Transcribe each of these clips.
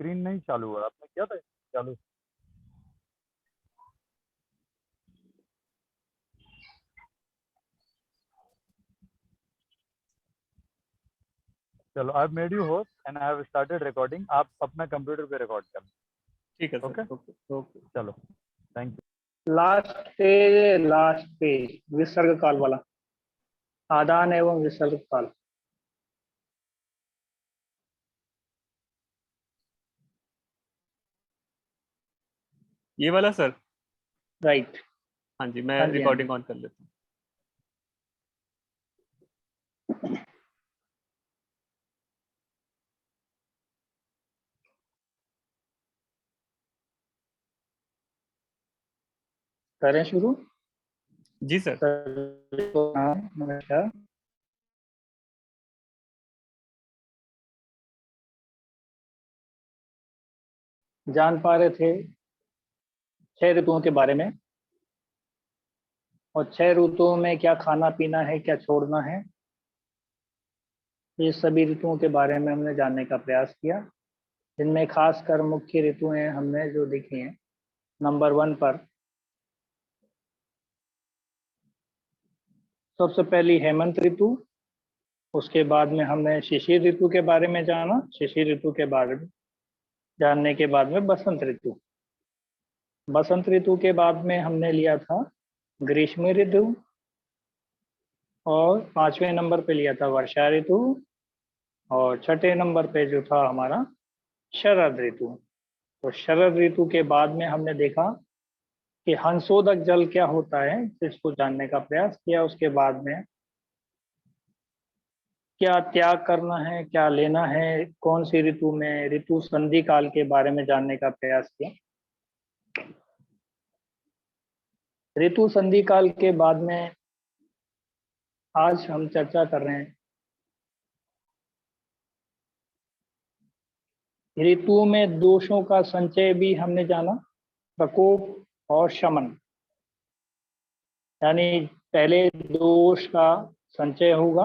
Screen नहीं चालू हुआ, आपने किया था चालू? चलो, I have made you host and I have started recording. आप अपना कंप्यूटर पे रिकॉर्ड कर। ठीक है सर। Okay okay. चलो, थैंक यू। लास्ट पेज विसर्ग काल वाला, आदान एवं विसर्ग काल। ये वाला सर? राइट। हाँ जी, मैं हाँ जी, रिकॉर्डिंग ऑन कर लेता हूँ। करें शुरू? जी सर। नमस्कार। जान पा रहे थे 6 ऋतुओं के बारे में, और 6 ऋतुओं में क्या खाना पीना है, क्या छोड़ना है, ये सभी ऋतुओं के बारे में हमने जानने का प्रयास किया। जिनमें खासकर मुख्य ऋतुएं हमने जो देखी हैं, नंबर 1 पर सबसे पहली हेमंत ऋतु, उसके बाद में हमने शिशिर ऋतु के बारे में जाना, शिशिर ऋतु के बारे में जानने के बाद में बसंत ऋतु, बसंत ऋतु के बाद में हमने लिया था ग्रीष्म ऋतु, और 5वें नंबर पे लिया था वर्षा ऋतु, और 6ठे नंबर पे जो था हमारा शरद ऋतु। तो शरद ऋतु के बाद में हमने देखा कि हंसोदक जल क्या होता है, इसको जानने का प्रयास किया। उसके बाद में क्या त्याग करना है, क्या लेना है, कौन सी ऋतु में, ऋतु संधि काल के बारे में जानने का प्रयास किया। ऋतु संधि काल के बाद में आज हम चर्चा कर रहे हैं ऋतुओं में दोषों का संचय भी हमने जाना, प्रकोप और शमन। यानी पहले दोष का संचय होगा,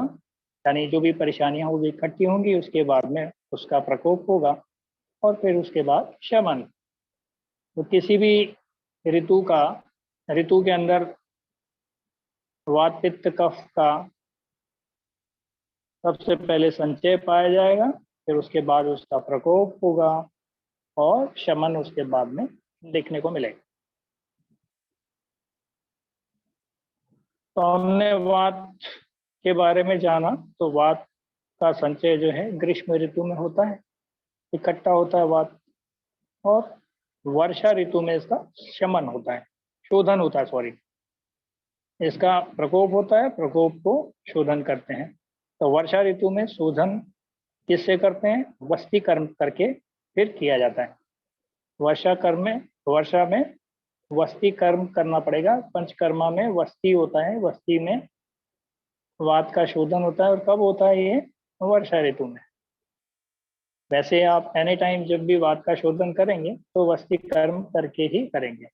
यानी जो भी परेशानियां होगी इकट्ठी होंगी, उसके बाद में उसका प्रकोप होगा, और फिर उसके बाद शमन। तो किसी भी ऋतु के अंदर वात पित्त कफ का सबसे पहले संचय पाया जाएगा, फिर उसके बाद उसका प्रकोप होगा, और शमन उसके बाद में देखने को मिलेगा। तो हमने वात के बारे में जाना, तो वात का संचय जो है ग्रीष्म ऋतु में होता है, इकट्ठा होता है वात, और वर्षा ऋतु में इसका शमन होता है, शोधन होता है, सॉरी, इसका प्रकोप होता है, प्रकोप को शोधन करते हैं। तो वर्षा ऋतु में शोधन किससे करते हैं? वस्ती कर्म करके फिर किया जाता है। वर्षा में वस्ती कर्म करना पड़ेगा। पंचकर्मा में वस्ती होता है, वस्ती में वात का शोधन होता है। और कब होता है ये? वर्षा ऋतु में। वैसे आप एनी टाइम जब भी वात का शोधन करेंगे तो वस्ती कर्म करके ही करेंगे।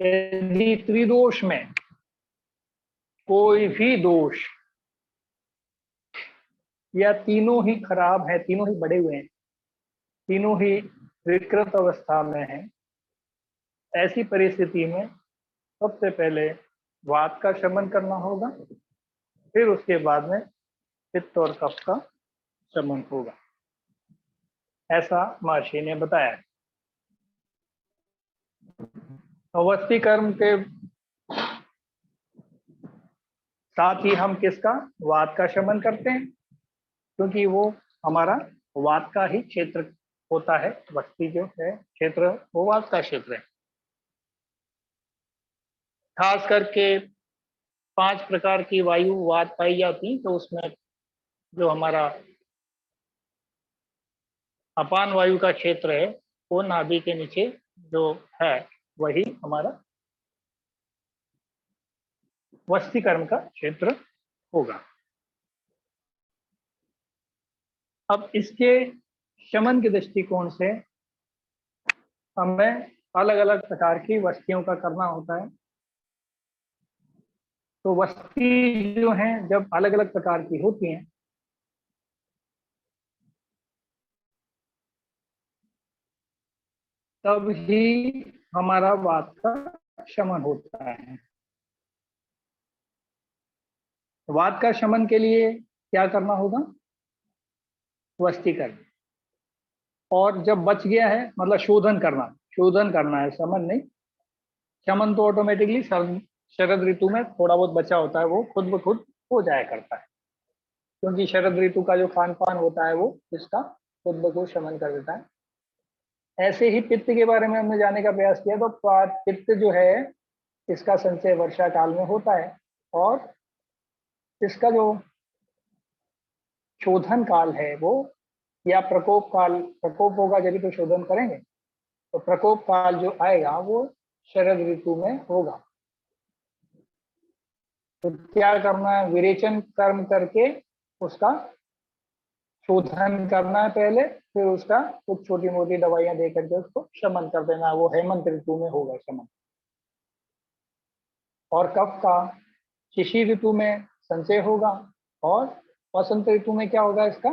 यदि त्रिदोष में कोई भी दोष या तीनों ही खराब है, तीनों ही बढ़े हुए हैं, तीनों ही विकृत अवस्था में है, ऐसी परिस्थिति में सबसे पहले वात का शमन करना होगा, फिर उसके बाद में पित्त और कफ का शमन होगा, ऐसा महर्षि ने बताया है। वस्ती कर्म के साथ ही हम किसका? वात का शमन करते हैं, क्योंकि वो हमारा वात का ही क्षेत्र होता है। वस्ती जो है क्षेत्र, वो वात का क्षेत्र है। खास करके 5 प्रकार की वायु वात पाई जाती है, तो उसमें जो हमारा अपान वायु का क्षेत्र है, वो नाभि के नीचे जो है, वही हमारा वस्ती कर्म का क्षेत्र होगा। अब इसके शमन के दृष्टिकोण से हमें अलग अलग प्रकार की वस्तियों का करना होता है। तो वस्ती जो है जब अलग अलग प्रकार की होती हैं, तब ही हमारा वात का शमन होता है। वात का शमन के लिए क्या करना होगा? वस्तीकरण। और जब बच गया है मतलब शोधन करना है, शमन नहीं। शमन तो ऑटोमेटिकली शरद ऋतु में थोड़ा बहुत बचा होता है, वो खुद ब खुद हो जाया करता है, क्योंकि शरद ऋतु का जो खान पान होता है वो इसका खुद ब खुद शमन कर देता है। ऐसे ही पित्त के बारे में हमने जानने का प्रयास किया, तो पित्त जो है इसका संचय वर्षा काल में होता है, और इसका जो शोधन काल है वो, या प्रकोप काल, प्रकोप होगा जब तो शोधन करेंगे, तो प्रकोप काल जो आएगा वो शरद ऋतु में होगा। तो क्या करना है? विरेचन कर्म करके उसका शोधन करना है पहले, फिर उसका कुछ छोटी मोटी दवाइयां दे करके उसको शमन कर देना है। वो हेमंत ऋतु में होगा शमन। और कफ का शिशिर ऋतु में संचय होगा, और वसंत ऋतु में क्या होगा? इसका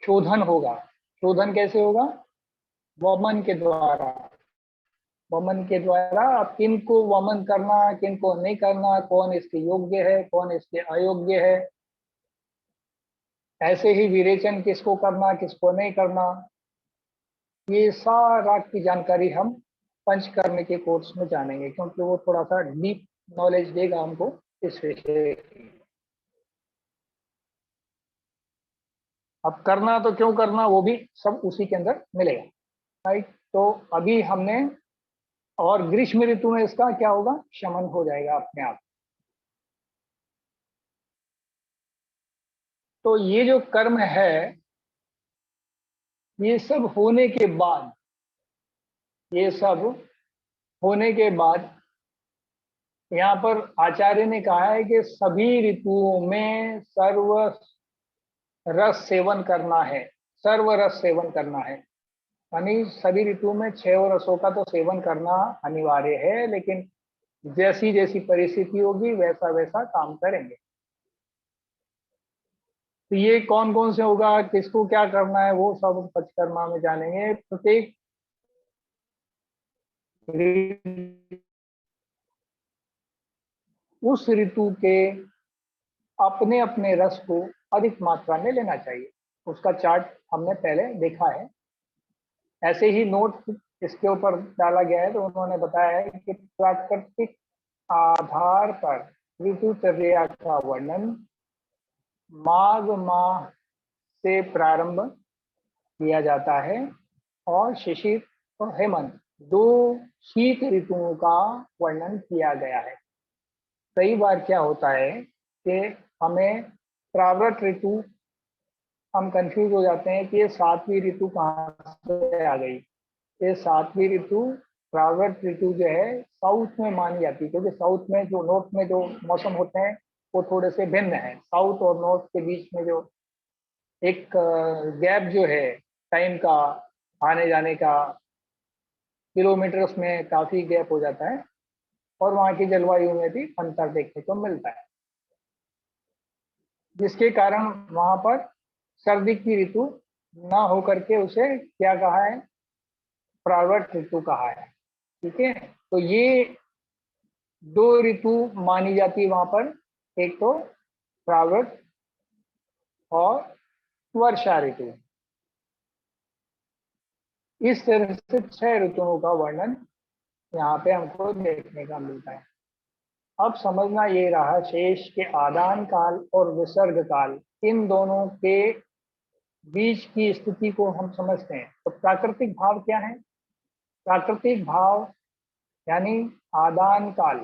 शोधन होगा। शोधन कैसे होगा? वमन के द्वारा। वमन के द्वारा अब किनको वमन करना, किनको नहीं करना, कौन इसके योग्य है, कौन इसके अयोग्य है, ऐसे ही विरेचन किसको करना, किसको नहीं करना, ये सारा की जानकारी हम पंचकर्म के कोर्स में जानेंगे, क्योंकि वो थोड़ा सा डीप नॉलेज देगा हमको इस विषय की। अब करना तो क्यों करना, वो भी सब उसी के अंदर मिलेगा, राइट। तो अभी हमने, और ग्रीष्म ऋतु में इसका क्या होगा? शमन हो जाएगा अपने आप। तो ये जो कर्म है, ये सब होने के बाद, ये सब होने के बाद यहाँ पर आचार्य ने कहा है कि सभी ऋतुओं में सर्व रस सेवन करना है, सर्व रस सेवन करना है। यानी सभी ऋतुओं में 6 रसों का तो सेवन करना अनिवार्य है, लेकिन जैसी जैसी परिस्थिति होगी वैसा वैसा काम करेंगे। तो ये कौन कौन से होगा, किसको क्या करना है, वो सब पंचकर्मा में जानेंगे। प्रत्येक उस ऋतु के अपने अपने रस को अधिक मात्रा में लेना चाहिए, उसका चार्ट हमने पहले देखा है। ऐसे ही नोट इसके ऊपर डाला गया है, तो उन्होंने बताया है कि प्राकृतिक आधार पर ऋतुचर्या का वर्णन माघ माह से प्रारंभ किया जाता है, और शिशिर और हेमंत 2 शीत ऋतुओं का वर्णन किया गया है। कई बार क्या होता है कि हमें प्रावृत ऋतु, हम कंफ्यूज हो जाते हैं कि ये 7वीं ऋतु कहाँ से आ गई। ये 7वीं ऋतु, प्रावृत ऋतु जो है साउथ में मानी जाती है, क्योंकि साउथ में जो, नॉर्थ में जो मौसम होते हैं वो थोड़े से भिन्न है। साउथ और नॉर्थ के बीच में जो एक गैप जो है टाइम का, आने जाने का, किलोमीटर्स में काफी गैप हो जाता है, और वहाँ की जलवायु में भी अंतर देखने को मिलता है, जिसके कारण वहाँ पर सर्दी की ऋतु ना होकर के उसे क्या कहा है? प्रावृत ऋतु कहा है। ठीक है, तो ये 2 ऋतु मानी जाती है वहां पर, एक तो प्रावृत और वर्षा ऋतु। इस तरह से 6 ऋतुओं का वर्णन यहाँ पे हमको देखने का मिलता है। अब समझना ये रहा शेष के आदान काल और विसर्ग काल, इन दोनों के बीच की स्थिति को हम समझते हैं। तो प्राकृतिक भाव क्या है? प्राकृतिक भाव यानी आदान काल,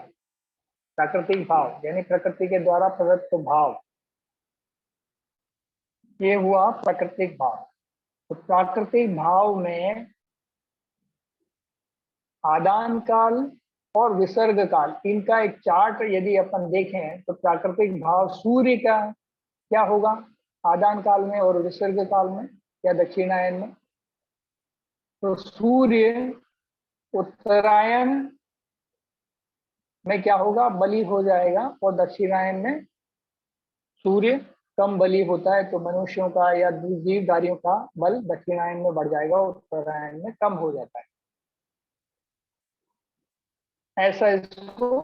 प्राकृतिक भाव यानी प्रकृति के द्वारा प्रदत्त भाव, ये हुआ प्राकृतिक भाव। तो प्राकृतिक भाव में आदान काल और विसर्ग काल, इनका एक चार्ट यदि अपन देखें तो प्राकृतिक भाव सूर्य का क्या होगा आदान काल में और विसर्ग काल में या दक्षिणायन में? तो सूर्य उत्तरायण में क्या होगा? बलि हो जाएगा, और दक्षिणायन में सूर्य कम बली होता है तो मनुष्यों का या जीवधारियों का बल दक्षिणायन में बढ़ जाएगा, उत्तरायण में कम हो जाता है। ऐसा इसको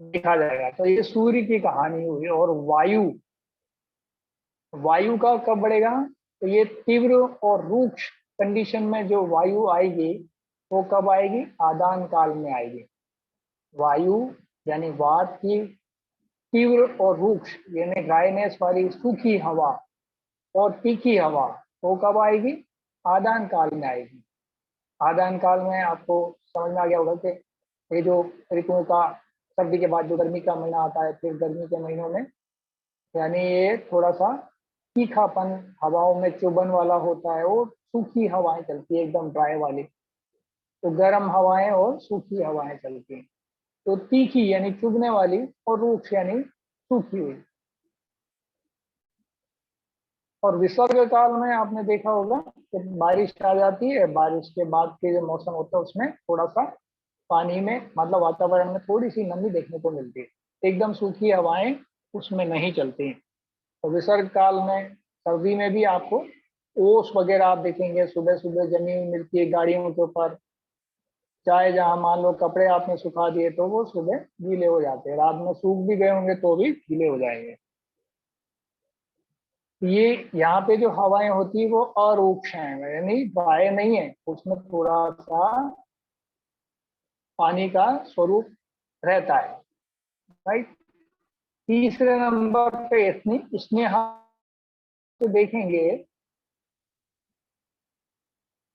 देखा जाएगा। तो ये सूर्य की कहानी हुई। और वायु, वायु का कब बढ़ेगा? तो ये तीव्र और रूक्ष कंडीशन में जो वायु आएगी वो कब आएगी? आदान काल में आएगी। वायु यानी वात की तीव्र और रूक्ष यानी ड्राइनेस वाली सूखी हवा और तीखी हवा वो कब आएगी? आदान काल में आएगी। आदान काल में आपको समझ में आ गया होगा कि ये जो ऋतुओं का, सर्दी के बाद जो गर्मी का महीना आता है, फिर गर्मी के महीनों में यानी ये थोड़ा सा तीखापन हवाओं में चुभन वाला होता है और सूखी हवाएं चलती है एकदम ड्राई वाली। तो गर्म हवाएं और सूखी हवाएं चलती हैं। तो तीखी यानी चुभने वाली और रूक्ष यानी सूखी हुई। और विसर्ग काल में आपने देखा होगा कि बारिश आ जाती है, बारिश के बाद के जो मौसम होता है उसमें थोड़ा सा पानी में मतलब वातावरण में थोड़ी सी नमी देखने को मिलती है, एकदम सूखी हवाएं उसमें नहीं चलती हैं। तो विसर्ग काल में सर्दी में भी आपको ओस वगैरह आप देखेंगे सुबह सुबह जमी हुई मिलती है गाड़ियों के ऊपर। चाहे जहां मान लो कपड़े आपने सुखा दिए तो वो सुबह गीले हो जाते हैं, रात में सूख भी गए होंगे तो भी गीले हो जाएंगे। ये यहाँ पे जो हवाएं होती है वो अरूक्ष हैं, यानी ड्राई नहीं है, उसमें थोड़ा सा पानी का स्वरूप रहता है। राइट। तीसरे नंबर पे स्नेहा तो देखेंगे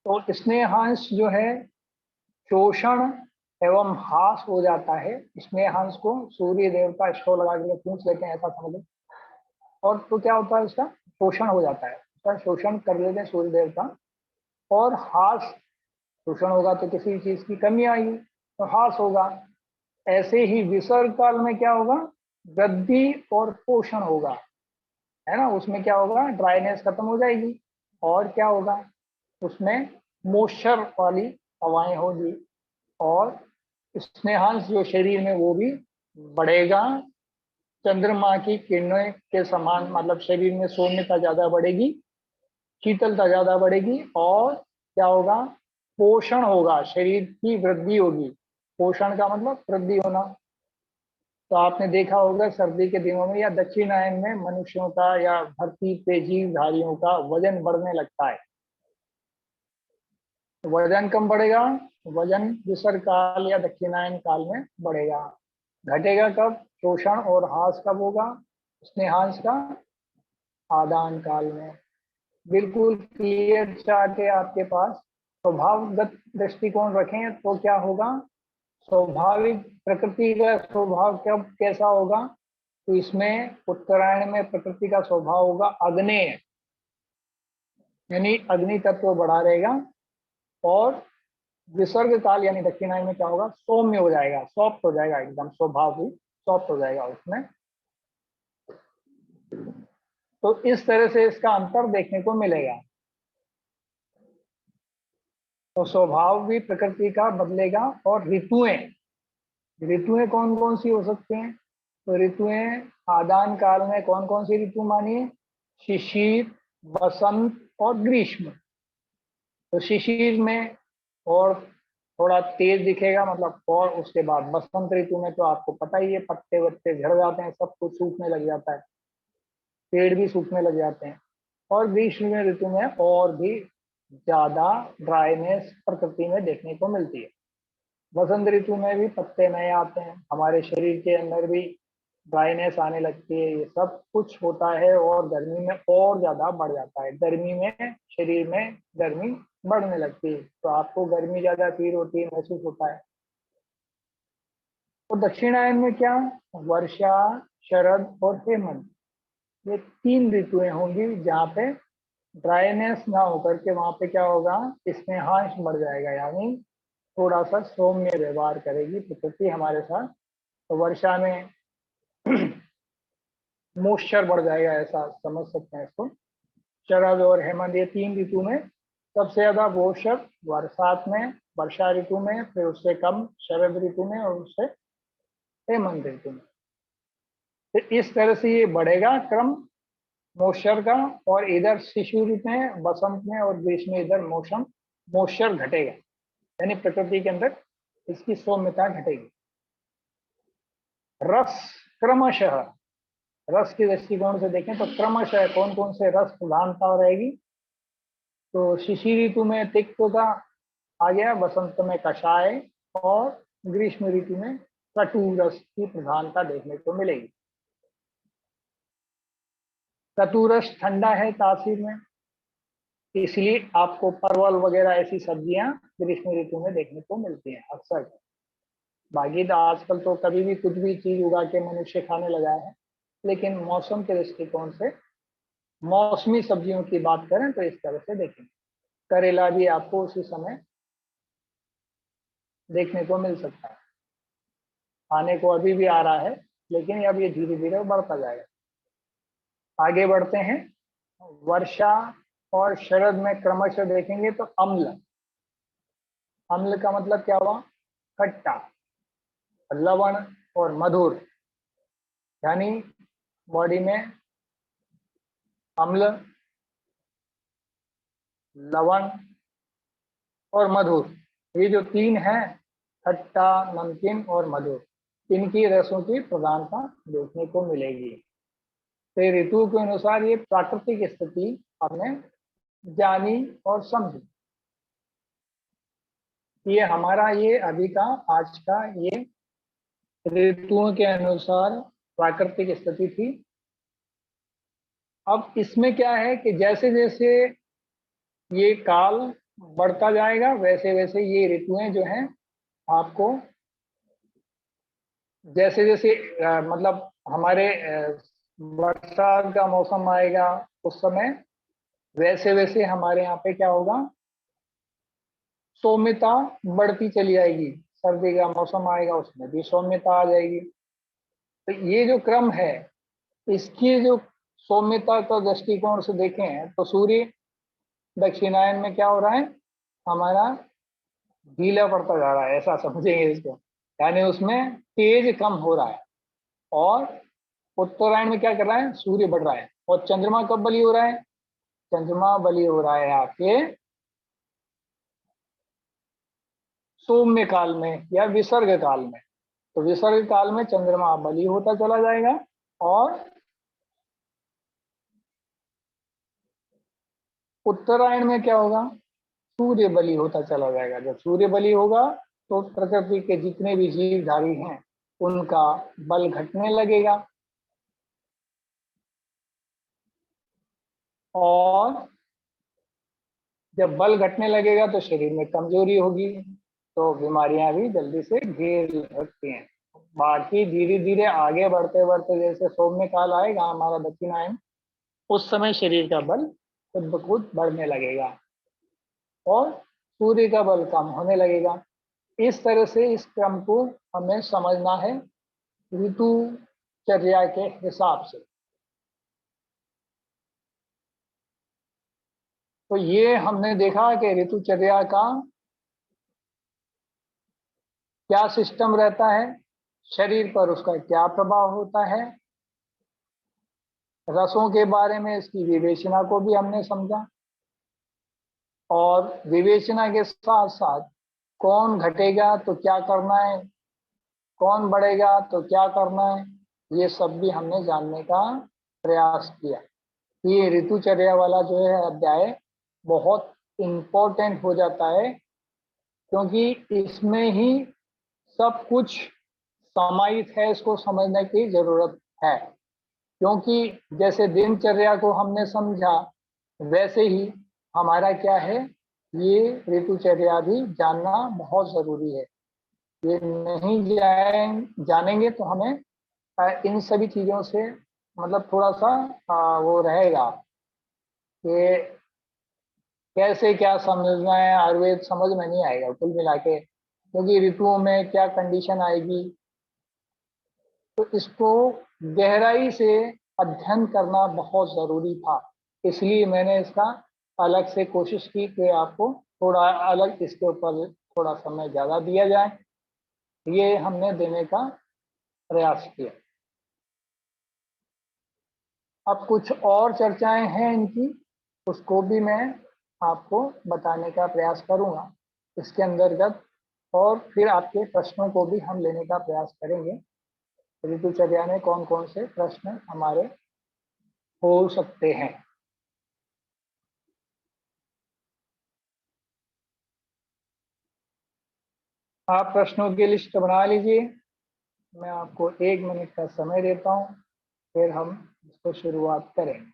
तो स्नेहांश जो है शोषण एवं हास हो जाता है। स्नेहांश को सूर्य देवता शो लगा के पूछ लेते हैं, ऐसा समझो। और तो क्या होता है, उसका शोषण हो जाता है, उसका शोषण कर लेते हैं सूर्य देवता। और हास, शोषण होगा तो किसी चीज की कमी आएगी तो हास होगा। ऐसे ही विसर्ग काल में क्या होगा? वृद्धि और पोषण होगा, है ना। उसमें क्या होगा? ड्राइनेस खत्म हो जाएगी और क्या होगा? उसमें मॉइस्चर वाली हवाएं होगी और स्नेहांश जो शरीर में वो भी बढ़ेगा। चंद्रमा की किरणों के समान मतलब शरीर में सौम्यता ज्यादा बढ़ेगी, शीतलता ज्यादा बढ़ेगी। और क्या होगा? पोषण होगा, शरीर की वृद्धि होगी। पोषण का मतलब वृद्धि होना। तो आपने देखा होगा सर्दी के दिनों में या दक्षिणायन में मनुष्यों का या धरती पे जीवधारियों का वजन बढ़ने लगता है। तो वजन कम बढ़ेगा, वजन विसर्ग काल या दक्षिणायन काल में बढ़ेगा। घटेगा कब? शोषण और हास कब होगा? स्नेहांश का आदान काल में। बिल्कुल क्लियर चार्ट है आपके पास। स्वभावगत दृष्टिकोण रखें तो क्या होगा? स्वाभाविक प्रकृति का स्वभाव कब कैसा होगा? तो इसमें उत्तरायण में प्रकृति का स्वभाव होगा अग्नेय, यानी अग्नि तत्व बढ़ा रहेगा। और विसर्ग काल यानी दक्षिणायन में क्या होगा? सौम्य हो जाएगा, सॉफ्ट हो जाएगा, एकदम स्वभाव भी सॉफ्ट हो जाएगा उसमें। तो इस तरह से इसका अंतर देखने को मिलेगा। तो स्वभाव भी प्रकृति का बदलेगा। और ऋतुएं, ऋतुएं कौन कौन सी हो सकती हैं? तो ऋतुएं आदान काल में कौन कौन सी ऋतु मानिए? शिशिर, बसंत और ग्रीष्म। तो शिशिर में और थोड़ा तेज दिखेगा मतलब, और उसके बाद बसंत ऋतु में तो आपको पता ही है पत्ते वत्ते झड़ जाते हैं, सब कुछ सूखने लग जाता है, पेड़ भी सूखने लग जाते हैं। और ग्रीष्म ऋतु में और भी ज्यादा ड्राइनेस प्रकृति में देखने को मिलती है। बसंत ऋतु में भी पत्ते नए आते हैं, हमारे शरीर के अंदर भी ड्राइनेस आने लगती है, ये सब कुछ होता है। और गर्मी में और ज्यादा बढ़ जाता है, गर्मी में शरीर में गर्मी बढ़ने लगती है, तो आपको गर्मी ज्यादा फील होती है, महसूस होता है। तो दक्षिणायन में क्या? वर्षा, शरद और हेमंत, ये तीन ऋतुएं होंगी जहाँ पे ड्राइनेस ना होकर के वहां पे क्या होगा? स्नेहांश बढ़ जाएगा, यानी थोड़ा सा सौम्य व्यवहार करेगी प्रकृति हमारे साथ। तो वर्षा में मॉइस्चर बढ़ जाएगा, ऐसा समझ सकते हैं इसको। शरद और हेमंत ये तीन ऋतु में सबसे ज्यादा पोषक बरसात में, वर्षा ऋतु में, फिर उससे कम शरद ऋतु में और उससे हेमंत ऋतु में। तो इस तरह से ये बढ़ेगा क्रम मॉइस्चर का, और इधर शिशु ऋतु में, बसंत में और ग्रीष्म में इधर मॉइस्चर घटेगा, यानी प्रकृति के अंदर इसकी सौम्यता घटेगी। रस क्रमशः, रस के दृष्टिकोण से देखें तो क्रमशः कौन कौन से रस प्रधानता रहेगी, तो शिशिर ऋतु में तिक्तता आ गया, बसंत में कषाय और ग्रीष्म ऋतु में कटु रस की प्रधानता देखने को मिलेगी। कटु रस ठंडा है तासीर में, इसलिए आपको परवल वगैरह ऐसी सब्जियां ग्रीष्म ऋतु में देखने को मिलती हैं अक्सर। बाकी तो आजकल तो कभी भी कुछ भी चीज उगा के मनुष्य खाने लगा है, लेकिन मौसम के दृष्टिकोण से मौसमी सब्जियों की बात करें तो इस तरह से देखें। करेला भी आपको उसी समय देखने को मिल सकता है, आने को अभी भी आ रहा है, लेकिन अब ये धीरे धीरे बढ़ता जाएगा। आगे बढ़ते हैं, वर्षा और शरद में क्रमशः देखेंगे तो अम्ल, अम्ल का मतलब क्या हुआ, खट्टा, लवण और मधुर, यानी बॉडी में अम्ल, लवण और मधुर, ये जो तीन हैं, खट्टा, नमकीन और मधुर, इनकी रसों की प्रधानता देखने को मिलेगी। तो ऋतु के अनुसार ये प्राकृतिक स्थिति हमने जानी और समझी। ये हमारा ये अभी का आज का ये ऋतुओं के अनुसार प्राकृतिक स्थिति थी। अब इसमें क्या है कि जैसे जैसे ये काल बढ़ता जाएगा, वैसे वैसे ये ऋतुएं जो हैं आपको, जैसे जैसे मतलब हमारे बरसात का मौसम आएगा उस समय, वैसे वैसे हमारे यहाँ पे क्या होगा, सौम्यता बढ़ती चली जाएगी। सर्दी का मौसम आएगा उसमें भी सौम्यता आ जाएगी। तो ये जो क्रम है, इसकी जो सौम्यता का दृष्टिकोण से देखें तो सूर्य दक्षिणायन में क्या हो रहा है, हमारा ढीला पड़ता जा रहा है, ऐसा समझेंगे इसको, यानी उसमें तेज कम हो रहा है। और उत्तरायण में क्या कर रहा है, सूर्य बढ़ रहा है। और चंद्रमा कब बली हो रहा है, चंद्रमा बली हो रहा है आपके सौम्य काल में या विसर्ग काल में। तो विसर्ग काल में चंद्रमा बली होता चला जाएगा, और उत्तरायण में क्या होगा, सूर्य बली होता चला जाएगा। जब सूर्य बली होगा तो प्रकृति के जितने भी जीवधारी हैं उनका बल घटने लगेगा, और जब बल घटने लगेगा तो शरीर में कमजोरी होगी, तो बीमारियां भी जल्दी से घेर सकती हैं। बाकी धीरे धीरे आगे बढ़ते बढ़ते जैसे सौम्य काल आएगा हमारा दक्षिणायन, उस समय शरीर का बल खुद ब खुद बढ़ने लगेगा और सूर्य का बल कम होने लगेगा। इस तरह से इस क्रम को हमें समझना है ऋतुचर्या के हिसाब से। तो ये हमने देखा कि ऋतुचर्या का क्या सिस्टम रहता है, शरीर पर उसका क्या प्रभाव होता है, रसों के बारे में इसकी विवेचना को भी हमने समझा, और विवेचना के साथ साथ कौन घटेगा तो क्या करना है, कौन बढ़ेगा तो क्या करना है, ये सब भी हमने जानने का प्रयास किया। ये ऋतुचर्या वाला जो है अध्याय बहुत इम्पोर्टेंट हो जाता है, क्योंकि इसमें ही सब कुछ समाहित है, इसको समझने की जरूरत है। क्योंकि जैसे दिनचर्या को हमने समझा, वैसे ही हमारा क्या है, ये ऋतुचर्या भी जानना बहुत जरूरी है। ये नहीं जानेंगे तो हमें इन सभी चीजों से मतलब थोड़ा सा वो रहेगा कि कैसे क्या समझना है, आयुर्वेद समझ में नहीं आएगा कुल मिला के, क्योंकि ऋतुओं में क्या कंडीशन आएगी। तो इसको गहराई से अध्ययन करना बहुत जरूरी था, इसलिए मैंने इसका अलग से कोशिश की कि आपको थोड़ा अलग इसके ऊपर थोड़ा समय ज़्यादा दिया जाए। ये हमने देने का प्रयास किया। अब कुछ और चर्चाएं हैं इनकी, उसको भी मैं आपको बताने का प्रयास करूंगा इसके अंतर्गत, और फिर आपके प्रश्नों को भी हम लेने का प्रयास करेंगे। ऋतुचर्या में कौन कौन से प्रश्न हमारे हो सकते हैं। आप प्रश्नों की लिस्ट बना लीजिए, मैं आपको 1 मिनट का समय देता हूं, फिर हम इसको शुरुआत करें।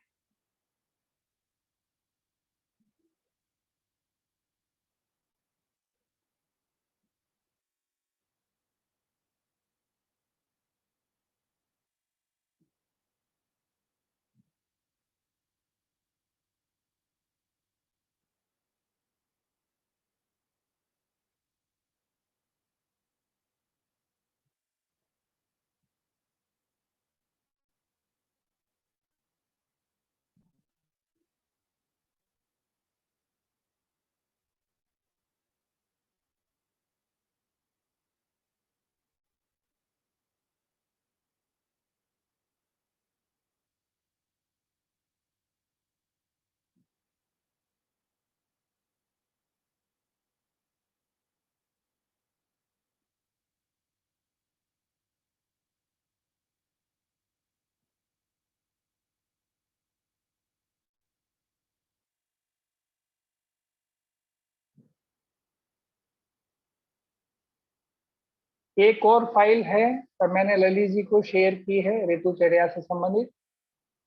एक और फाइल है, पर मैंने ललित जी को शेयर की है ऋतुचर्या से संबंधित,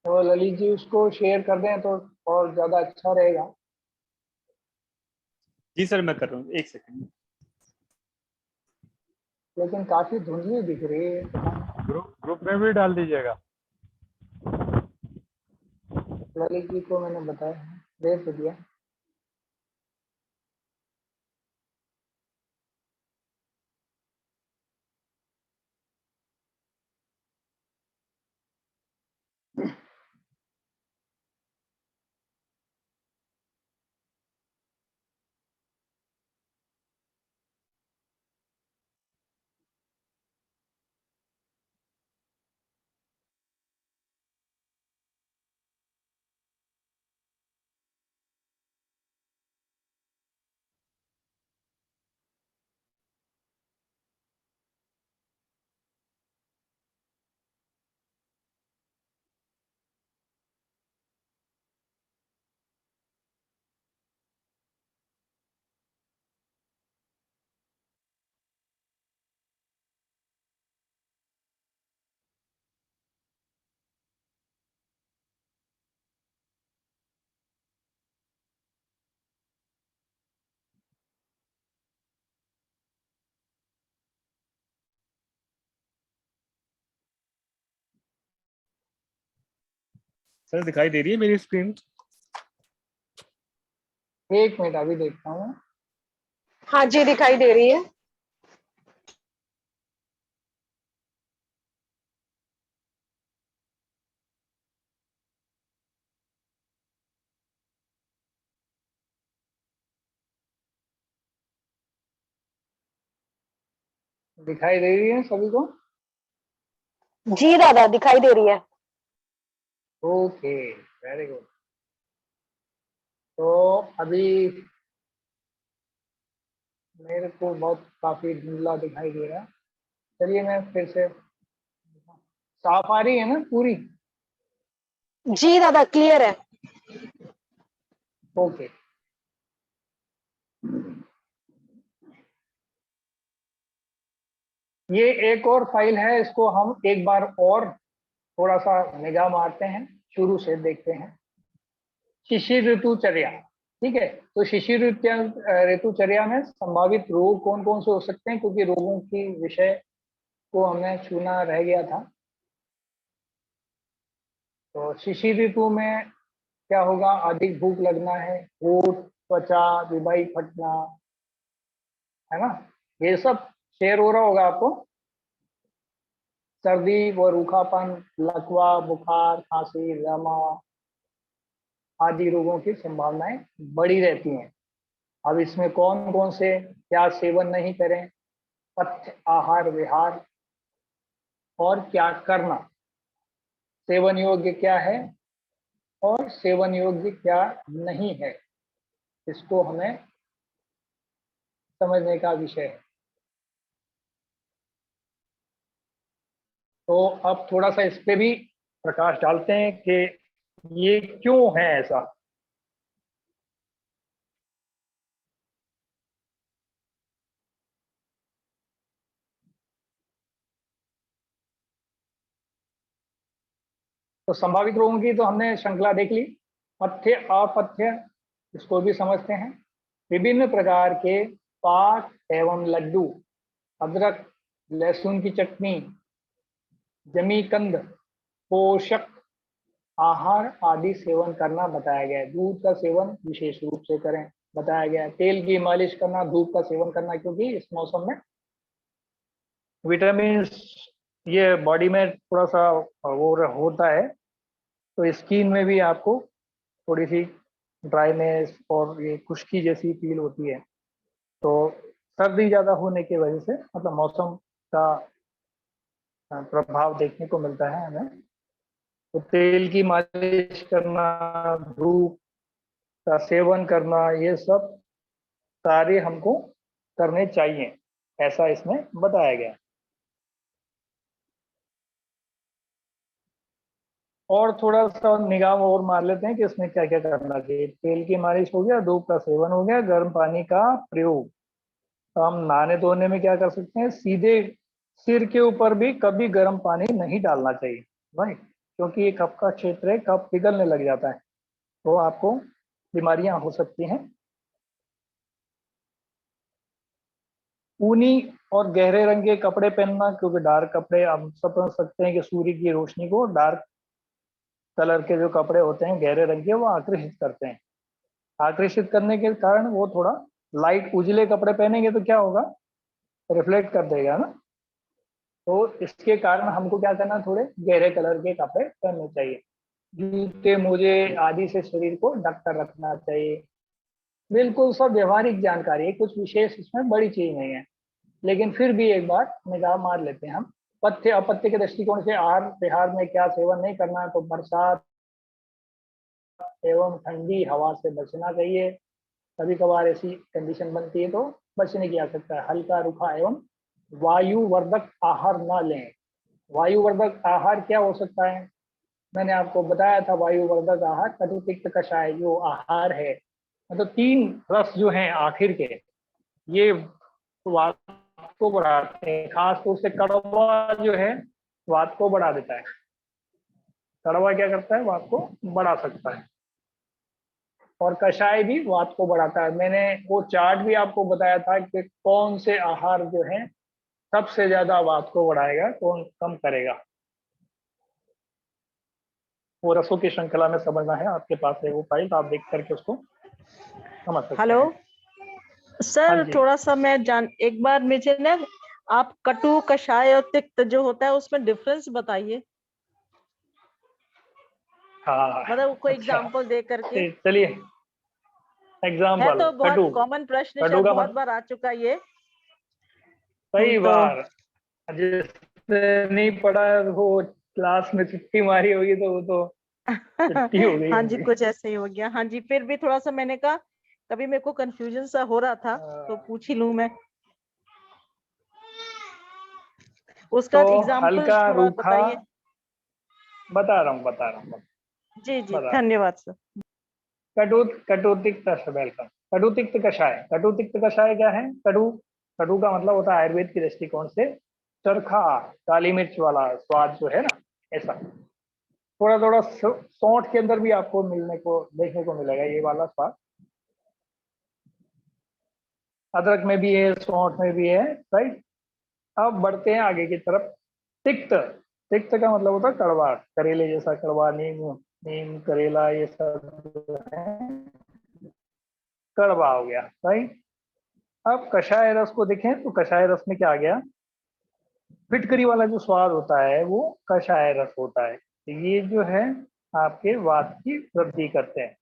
तो ललित जी उसको शेयर कर दें तो और ज्यादा अच्छा रहेगा। जी सर, मैं कर रहा हूँ, 1 सेकंड। लेकिन काफी धुंधली दिख रही है, पता नहीं। ग्रुप में भी डाल दीजिएगा। ललित जी को मैंने बताया, दे तो दिया। सर दिखाई दे रही है मेरी स्क्रीन? 1 मिनट अभी देखता हूँ। हाँ जी, दिखाई दे रही है। दिखाई दे रही है सभी को? जी दादा, दिखाई दे रही है। Okay, very good. तो अभी मेरे को बहुत काफी धुंधला दिखाई दे रहा है। चलिए मैं फिर से, साफ आ रही है ना पूरी? जी दादा, क्लियर है। ओके। ये एक और फाइल है, इसको हम एक बार और थोड़ा सा निगाह मारते हैं, शुरू से देखते हैं। शिशिर ऋतुचर्या, ठीक है। तो शिशिर ऋतुचर्या में संभावित रोग कौन कौन से हो सकते हैं, क्योंकि रोगों की विषय को हमने छूना रह गया था। तो शिशिर ऋतु में क्या होगा? अधिक भूख लगना है, होठ, त्वचा, विवाही फटना, है ना, ये सब शेयर हो रहा होगा आपको। सर्दी व रूखापन, लकवा, बुखार, खांसी, दमा आदि रोगों की संभावनाएं बढ़ी रहती हैं। अब इसमें कौन कौन से क्या सेवन नहीं करें, पथ्य, आहार विहार और क्या करना, सेवन योग्य क्या है और सेवन योग्य क्या नहीं है, इसको हमें समझने का विषय है। तो अब थोड़ा सा इस पे भी प्रकाश डालते हैं कि ये क्यों है ऐसा। तो संभावित रोगों की तो हमने श्रृंखला देख ली। पथ्य अपथ्य, इसको भी समझते हैं। विभिन्न प्रकार के पाक एवं लड्डू, अदरक, लहसुन की चटनी, जमीकंद, पोषक आहार आदि सेवन करना बताया गया है। दूध का सेवन विशेष रूप से करें बताया गया है। तेल की मालिश करना, धूप का सेवन करना, क्योंकि इस मौसम में विटामिन ये बॉडी में थोड़ा सा वो होता है, तो स्किन में भी आपको थोड़ी सी ड्राइनेस और ये खुश्की जैसी फील होती है। तो सर्दी ज़्यादा होने की वजह से, मतलब मौसम का प्रभाव देखने को मिलता है हमें। तो तेल की मालिश करना, धूप का सेवन करना, ये सब कार्य हमको करने चाहिए, ऐसा इसमें बताया गया। और थोड़ा सा निगाह और मार लेते हैं कि इसमें क्या क्या करना चाहिए। तेल की मालिश हो गया, धूप का सेवन हो गया, गर्म पानी का प्रयोग। तो हम नहाने धोने में क्या कर सकते हैं, सीधे सिर के ऊपर भी कभी गर्म पानी नहीं डालना चाहिए भाई, क्योंकि ये कफ का क्षेत्र है, कफ पिघलने लग जाता है, तो आपको बीमारियां हो सकती हैं। ऊनी और गहरे रंग के कपड़े पहनना, क्योंकि डार्क कपड़े, हम सब समझ सकते हैं कि सूर्य की रोशनी को डार्क कलर के जो कपड़े होते हैं गहरे रंग के, वो आकर्षित करते हैं। आकर्षित करने के कारण वो थोड़ा लाइट उजले कपड़े पहनेंगे तो क्या होगा, रिफ्लेक्ट कर देगा ना। तो इसके कारण हमको क्या करना, थोड़े गहरे कलर के कपड़े पहनने चाहिए। जूते मोजे आदि से शरीर को ढक कर रखना चाहिए। बिल्कुल सब व्यवहारिक जानकारी है, कुछ विशेष इसमें बड़ी चीज नहीं है, लेकिन फिर भी एक बार निगाह मार लेते हैं हम। पथ्य अपथ्य के दृष्टिकोण से आहार विहार में क्या सेवन नहीं करना है, तो बरसात एवं ठंडी हवा से बचना चाहिए। कभी कभार ऐसी कंडीशन बनती है तो बचने की आवश्यकता है। हल्का रूखा एवं वायुवर्धक आहार न लें। वायुवर्धक आहार क्या हो सकता है, मैंने आपको बताया था। वायुवर्धक आहार कटु तिक्त कषाय जो आहार है, मतलब 3 रस जो हैं आखिर के, ये वात को बढ़ाते हैं। खास तौर से कड़वा जो है वात को बढ़ा देता है। कड़वा क्या करता है, वात को बढ़ा सकता है। और कषाय भी वात को बढ़ाता है। मैंने वो चार्ट भी आपको बताया था कि कौन से आहार जो है सबसे ज्यादा वात को बढ़ाएगा, कौन कम करेगा। वो रसों की श्रृंखला में समझना है, आपके पास है वो फाइल, तो आप देख करके उसको समझ सकते हेलो हैं। सर, हाँ जी। थोड़ा सा मैं एक बार मुझे ना आप कटु कषाय और तिक्त जो होता है उसमें डिफरेंस बताइए, हाँ मतलब कोई अच्छा, एग्जांपल दे करके। चलिए है एग्जाम्पल। तो बहुत कटु, कॉमन प्रश्न, कटु शायद का बहुत बार आ चुका ये। कई तो बार, जिसने नहीं पढ़ा है वो क्लास में छुट्टी मारी होगी तो वो तो छुट्टी हो गई हाँ जी, होगी। कुछ ऐसे ही हो गया। हाँ जी, फिर भी थोड़ा सा मैंने कहा कभी मेरे को कंफ्यूजन सा हो रहा था तो पूछ ही लूं मैं। उसका तो एग्जाम्पल हल्का थोड़ा रूखा, बताइए। बता रहा हूँ जी जी, बता। धन्यवाद सर। कटुतिक्त, वेलकम। कटुतिक्त कषाय, कटुतिक्त कषाय क्या है, कटु का मतलब होता है आयुर्वेद के दृष्टिकोण से चरखा, काली मिर्च वाला स्वाद जो है ना, ऐसा। थोड़ा थोड़ा सौंठ के अंदर भी आपको देखने को मिलेगा ये वाला स्वाद। अदरक में भी है, सौंठ में भी है, राइट। अब बढ़ते हैं आगे की तरफ। तिक्त, तिक्त का मतलब होता है कड़वा, करेले जैसा कड़वा। नीम करेला ये सब जो है कड़वा हो गया, राइट। अब कषाय रस को देखें तो कषाय रस में क्या आ गया, फिटकरी वाला जो स्वाद होता है वो कषाय रस होता है। तो ये जो है आपके वात की वृद्धि करते हैं।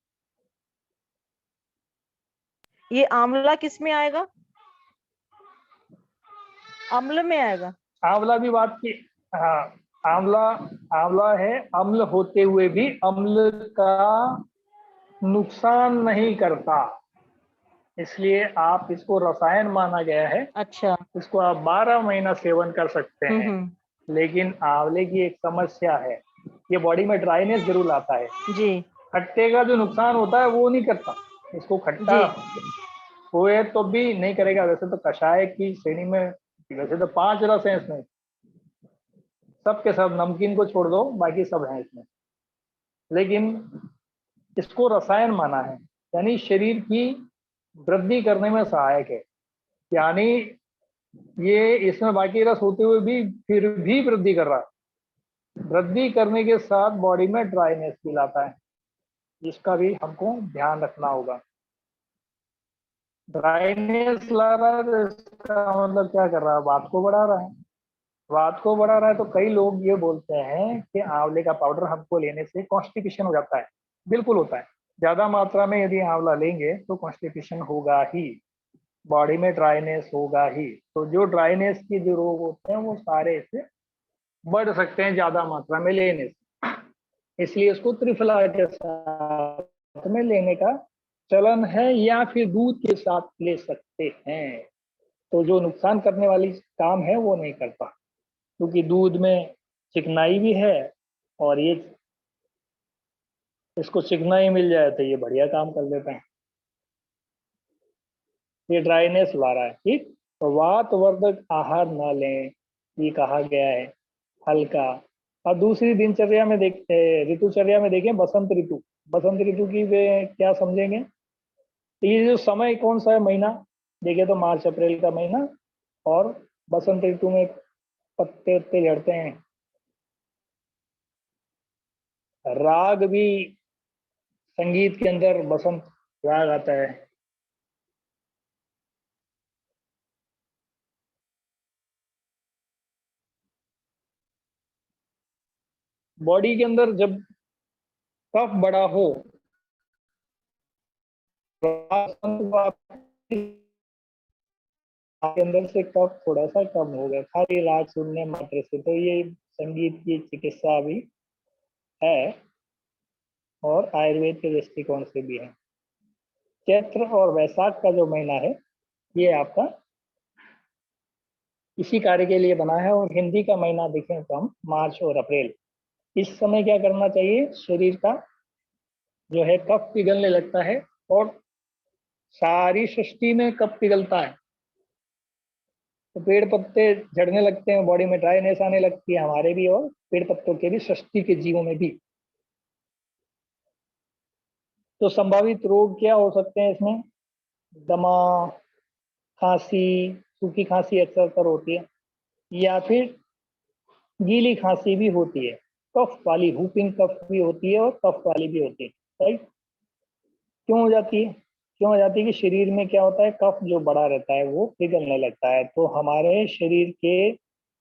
ये आंवला किस में आएगा, अम्ल में आएगा? आंवला भी वात की, हाँ आंवला आंवला है, अम्ल होते हुए भी अम्ल का नुकसान नहीं करता, इसलिए आप इसको रसायन माना गया है। अच्छा। इसको आप 12 महीना सेवन कर सकते हैं। हम्म। लेकिन आंवले की एक समस्या है, ये बॉडी में ड्राइनेस जरूर लाता है। जी खट्टे का जो नुकसान होता है वो नहीं करता, इसको खट्टा हुए तो भी नहीं करेगा। वैसे तो कषाय की श्रेणी में वैसे तो 5 रस हैं इसमें, सब के सब, नमकीन को छोड़ दो बाकी सब हैं इसमें, लेकिन इसको रसायन माना है, यानी शरीर की वृद्धि करने में सहायक है। यानी ये इसमें बाकी रस होते हुए भी फिर भी वृद्धि कर रहा है। वृद्धि करने के साथ बॉडी में ड्राइनेस भी लाता है, जिसका भी हमको ध्यान रखना होगा। ड्राइनेस ला रहा है तो इसका मतलब क्या कर रहा है, वात को बढ़ा रहा है। वात को बढ़ा रहा है तो कई लोग ये बोलते हैं कि आंवले का पाउडर हमको लेने से कॉन्स्टिपेशन हो जाता है। बिल्कुल होता है, ज्यादा मात्रा में यदि आंवला लेंगे तो कॉन्स्टिपेशन होगा ही, बॉडी में ड्राइनेस होगा ही। तो जो ड्राइनेस के जो रोग होते हैं वो सारे इससे बढ़ सकते हैं ज्यादा मात्रा में लेने से, इसलिए इसको त्रिफला के साथ में लेने का चलन है, या फिर दूध के साथ ले सकते हैं। तो जो नुकसान करने वाली काम है वो नहीं करता, क्योंकि दूध में चिकनाई भी है, और ये इसको चिकनाई मिल जाए तो ये बढ़िया काम कर देता है। ये ड्राइनेस ला रहा है, ठीक। तो वातवर्धक आहार ना लें, ये कहा गया है, हल्का। और दूसरी दिनचर्या में ऋतुचर्या में देखें, बसंत ऋतु। बसंत ऋतु की वे क्या समझेंगे, तो ये जो समय कौन सा है, महीना देखे तो मार्च अप्रैल का महीना, और बसंत ऋतु में पत्ते उत्ते झड़ते हैं। राग भी, संगीत के अंदर बसंत राग आता है। बॉडी के अंदर जब कफ बड़ा हो, के अंदर से कफ थोड़ा सा कम हो गया खाली राग सुनने मात्र से, तो ये संगीत की चिकित्सा भी है और आयुर्वेद के दृष्टिकोण से भी है। चैत्र और वैशाख का जो महीना है ये आपका इसी कार्य के लिए बना है, और हिंदी का महीना देखें तो हम मार्च और अप्रैल। इस समय क्या करना चाहिए, शरीर का जो है कफ पिघलने लगता है, और सारी सृष्टि में कफ पिघलता है तो पेड़ पत्ते झड़ने लगते हैं, बॉडी में ड्राइनेस आने लगती है, हमारे भी और पेड़ पत्तों के भी, सृष्टि के जीवों में भी। तो संभावित रोग क्या हो सकते हैं इसमें, दमा, खांसी, सूखी खांसी अक्सर होती है, या फिर गीली खांसी भी होती है, कफ वाली, हुपिंग कफ भी होती है और कफ वाली भी होती है, राइट। क्यों हो जाती है, क्यों हो जाती है कि शरीर में क्या होता है, कफ जो बड़ा रहता है वो पिघलने लगता है। तो हमारे शरीर के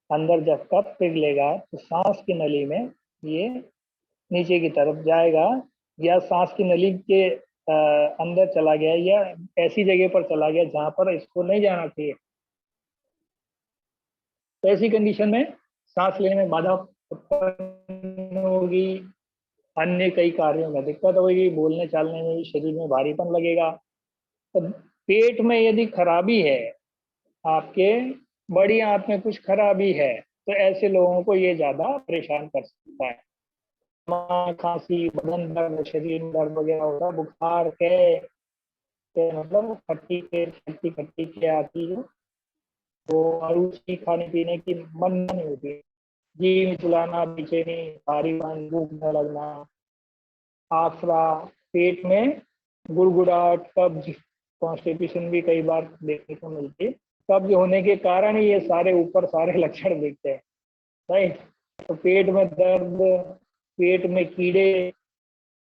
अंदर जब कफ पिघलेगा तो सांस की नली में ये नीचे की तरफ जाएगा, या सांस की नली के अंदर चला गया, या ऐसी जगह पर चला गया जहां पर इसको नहीं जाना चाहिए। तो ऐसी कंडीशन में सांस लेने में बाधा उत्पन्न होगी, अन्य कई कार्यों में दिक्कत होगी, बोलने चालने में भी शरीर में भारीपन लगेगा। तो पेट में यदि खराबी है, आपके बड़ी आंत में कुछ खराबी है, तो ऐसे लोगों को ये ज्यादा परेशान कर सकता है। खांसी, बदन दर्द, शरीर में दर्द वगैरह होगा, बुखार के मतलब खट्टी के आती है, तो अरुचि, खाने पीने की मन नहीं होती, जी मिचलाना, बेचैनी, भारीपन, भूख न लगना, आफरा, पेट में गुड़गुड़ाहट, कब्ज, कॉन्स्टिपेशन भी कई बार देखने को मिलती है। कब्ज होने के कारण ही ये सारे ऊपर सारे लक्षण दिखते हैं, राइट। तो पेट में दर्द, पेट में कीड़े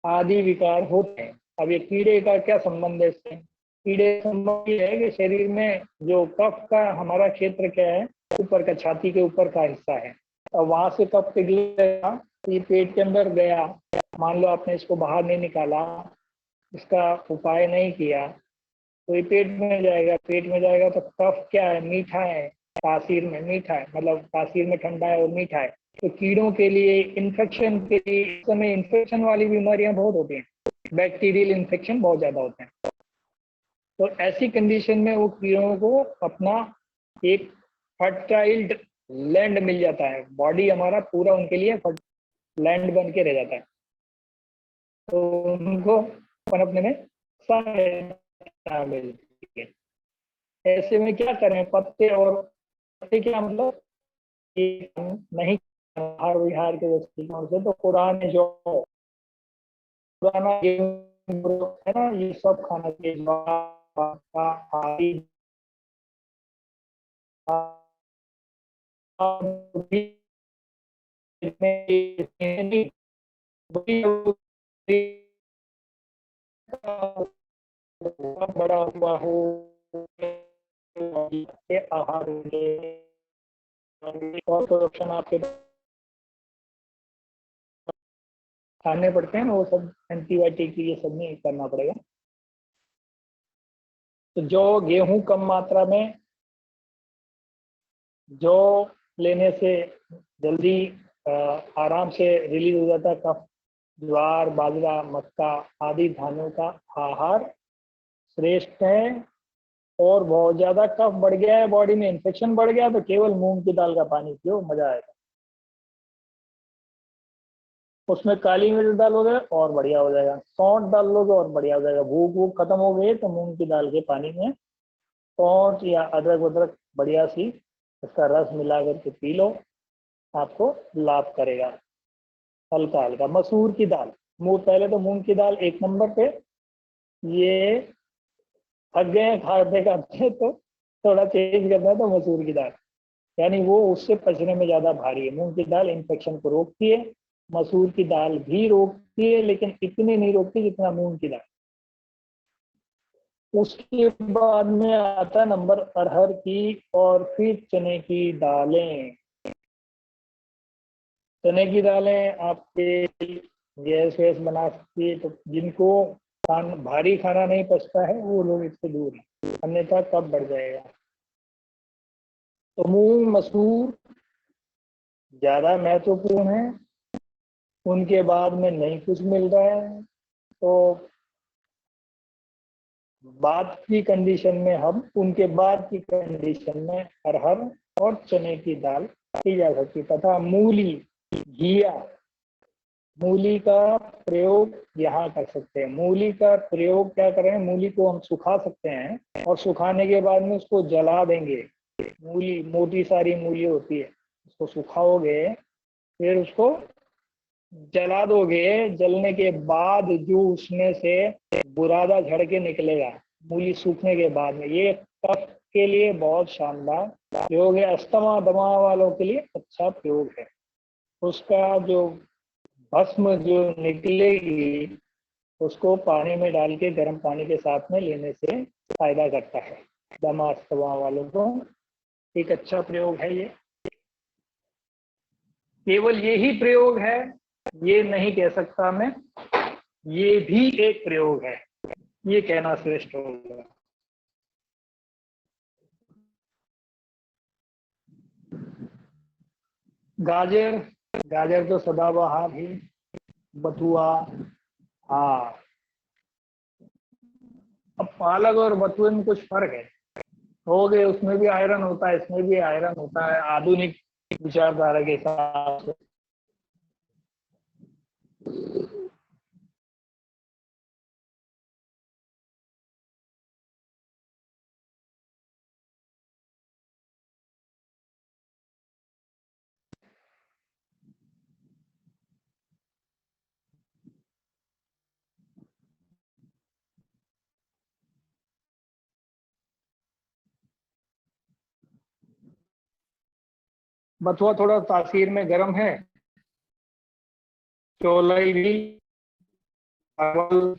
आदि विकार होते हैं। अब ये कीड़े का क्या संबंध है इससे, कीड़े संबंध ये है कि शरीर में जो कफ का हमारा क्षेत्र क्या है, ऊपर का, छाती के ऊपर का हिस्सा है, और वहां से कफ पिघलेगा, ये पेट के अंदर गया, मान लो आपने इसको बाहर नहीं निकाला, इसका उपाय नहीं किया, तो ये पेट में जाएगा। पेट में जाएगा तो कफ क्या है, मीठा है, तासीर में मीठा है, मतलब तासीर में ठंडा है और मीठा है, तो कीड़ों के लिए, इन्फेक्शन के लिए, इस समय इन्फेक्शन वाली बीमारियां बहुत होती हैं, बैक्टीरियल इन्फेक्शन बहुत ज्यादा होते हैं। तो ऐसी कंडीशन में वो कीड़ों को अपना एक फर्टाइल्ड लैंड मिल जाता है, बॉडी हमारा पूरा उनके लिए लैंड बन के रह जाता है, तो उनको पनपने में सहायता मिलती है। ऐसे में क्या करें, पत्ते और पत्ते क्या मतलब नहीं हार विहार के दृष्टिकोण से, तो पुराने जो पुराना है ना, ये सब खाना चाहिए, बड़ा हुआ हो आहार और प्रोडक्शन आपके खाने पड़ते हैं ना, वो सब एंटीबायोटिक ये सब नहीं करना पड़ेगा। तो जो गेहूं कम मात्रा में जो लेने से जल्दी आराम से रिलीज हो जाता है कफ, ज्वार, बाजरा, मक्का आदि धानों का आहार श्रेष्ठ है। और बहुत ज्यादा कफ बढ़ गया है, बॉडी में इन्फेक्शन बढ़ गया, तो केवल मूंग की दाल का पानी पियो, मजा आएगा। उसमें काली मिर्च डालोगे और बढ़िया हो जाएगा, सौंठ डाल लोगे और बढ़िया हो जाएगा। भूख वूख खत्म हो गई तो मूंग की दाल के पानी में सौंठ या अदरक वदरक बढ़िया सी इसका रस मिला करके पी लो, आपको लाभ करेगा। हल्का हल्का मसूर की दाल, पहले तो मूंग की दाल एक नंबर पे, ये थक गए खाते खाते तो थोड़ा चेंज करना है तो मसूर की दाल, यानी वो उससे पचने में ज्यादा भारी है। मूंग की दाल इन्फेक्शन को रोकती है, मसूर की दाल भी रोकती है, लेकिन इतनी नहीं रोकती जितना मूंग की दाल। उसके बाद में आता नंबर अरहर की और फिर चने की दालें। चने की दालें आपके गैस वैस बना सकती है, तो जिनको भारी खाना नहीं पचता है वो लोग इससे दूर हैं, अन्यथा कब बढ़ जाएगा। तो मूंग मसूर ज्यादा महत्वपूर्ण है, उनके बाद में नहीं कुछ मिल रहा है, तो बाद की कंडीशन में हम उनके बाद की कंडीशन में अरहर और चने की दाल की जा सकती है। तथा मूली, घिया, मूली का प्रयोग यहाँ कर सकते हैं। मूली का प्रयोग क्या करें, मूली को हम सुखा सकते हैं और सुखाने के बाद में उसको जला देंगे। मूली मोटी सारी मूली होती है, उसको सुखाओगे फिर उसको जला दोगे, जलने के बाद जो उसमें से बुरादा झड़ के निकलेगा मूली सूखने के बाद में, ये कफ के लिए बहुत शानदार प्रयोग है। अस्थमा दमा वालों के लिए अच्छा प्रयोग है। उसका जो भस्म जो निकलेगी उसको पानी में डाल के गर्म पानी के साथ में लेने से फायदा करता है दमा अस्थमा वालों को। एक अच्छा प्रयोग है ये। केवल यही प्रयोग है ये नहीं कह सकता मैं, ये भी एक प्रयोग है, ये कहना श्रेष्ठ होगा। गाजर, गाजर तो सदाबहार ही, बथुआ, हाँ। अब पालक और बथुए में कुछ फर्क है, हो गए, उसमें भी आयरन होता है, इसमें भी आयरन होता है आधुनिक विचारधारा के हिसाब से। बथुआ थोड़ा तासीर में गर्म है, चौलाई भी, चावल,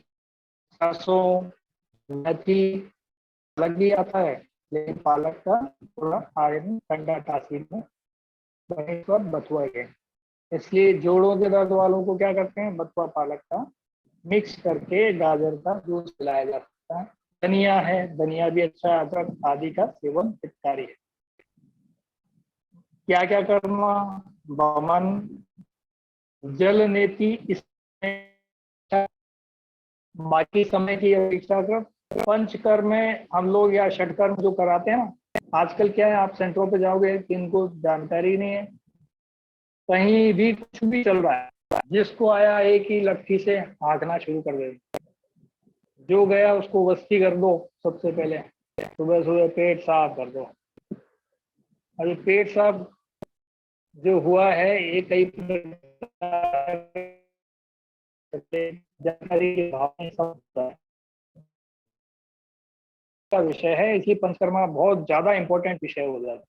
सरसों, मेथी अलग भी आता है, लेकिन पालक का थोड़ा आयरन ठंडा तासीर में बनेश्वर बथुआ है। इसलिए जोड़ों के दर्द वालों को क्या करते हैं, बथुआ पालक का मिक्स करके गाजर का जूस पिलाया जा सकता है। धनिया है, धनिया भी अच्छा, अदरक आदि का सेवन हितकारी है। क्या क्या करना, वमन, जल नेति, इसमें बाकी समय की अपेक्षा कर, पंचकर्म में हम लोग या षटकर्म जो कराते हैं ना, आजकल क्या है, आप सेंटरों पे जाओगे कि इनको जानकारी नहीं है, कहीं भी कुछ भी चल रहा है, जिसको आया एक ही लट्ठी से हाँकना शुरू कर देगा, जो गया उसको वस्ती कर दो। सबसे पहले सुबह सुबह पेट साफ कर दो। और ये पेट साफ जो हुआ है ये कई जानकारी के भाव में सब का विषय है, इसलिए पंचकर्मा बहुत ज्यादा इंपॉर्टेंट विषय हो जाता है।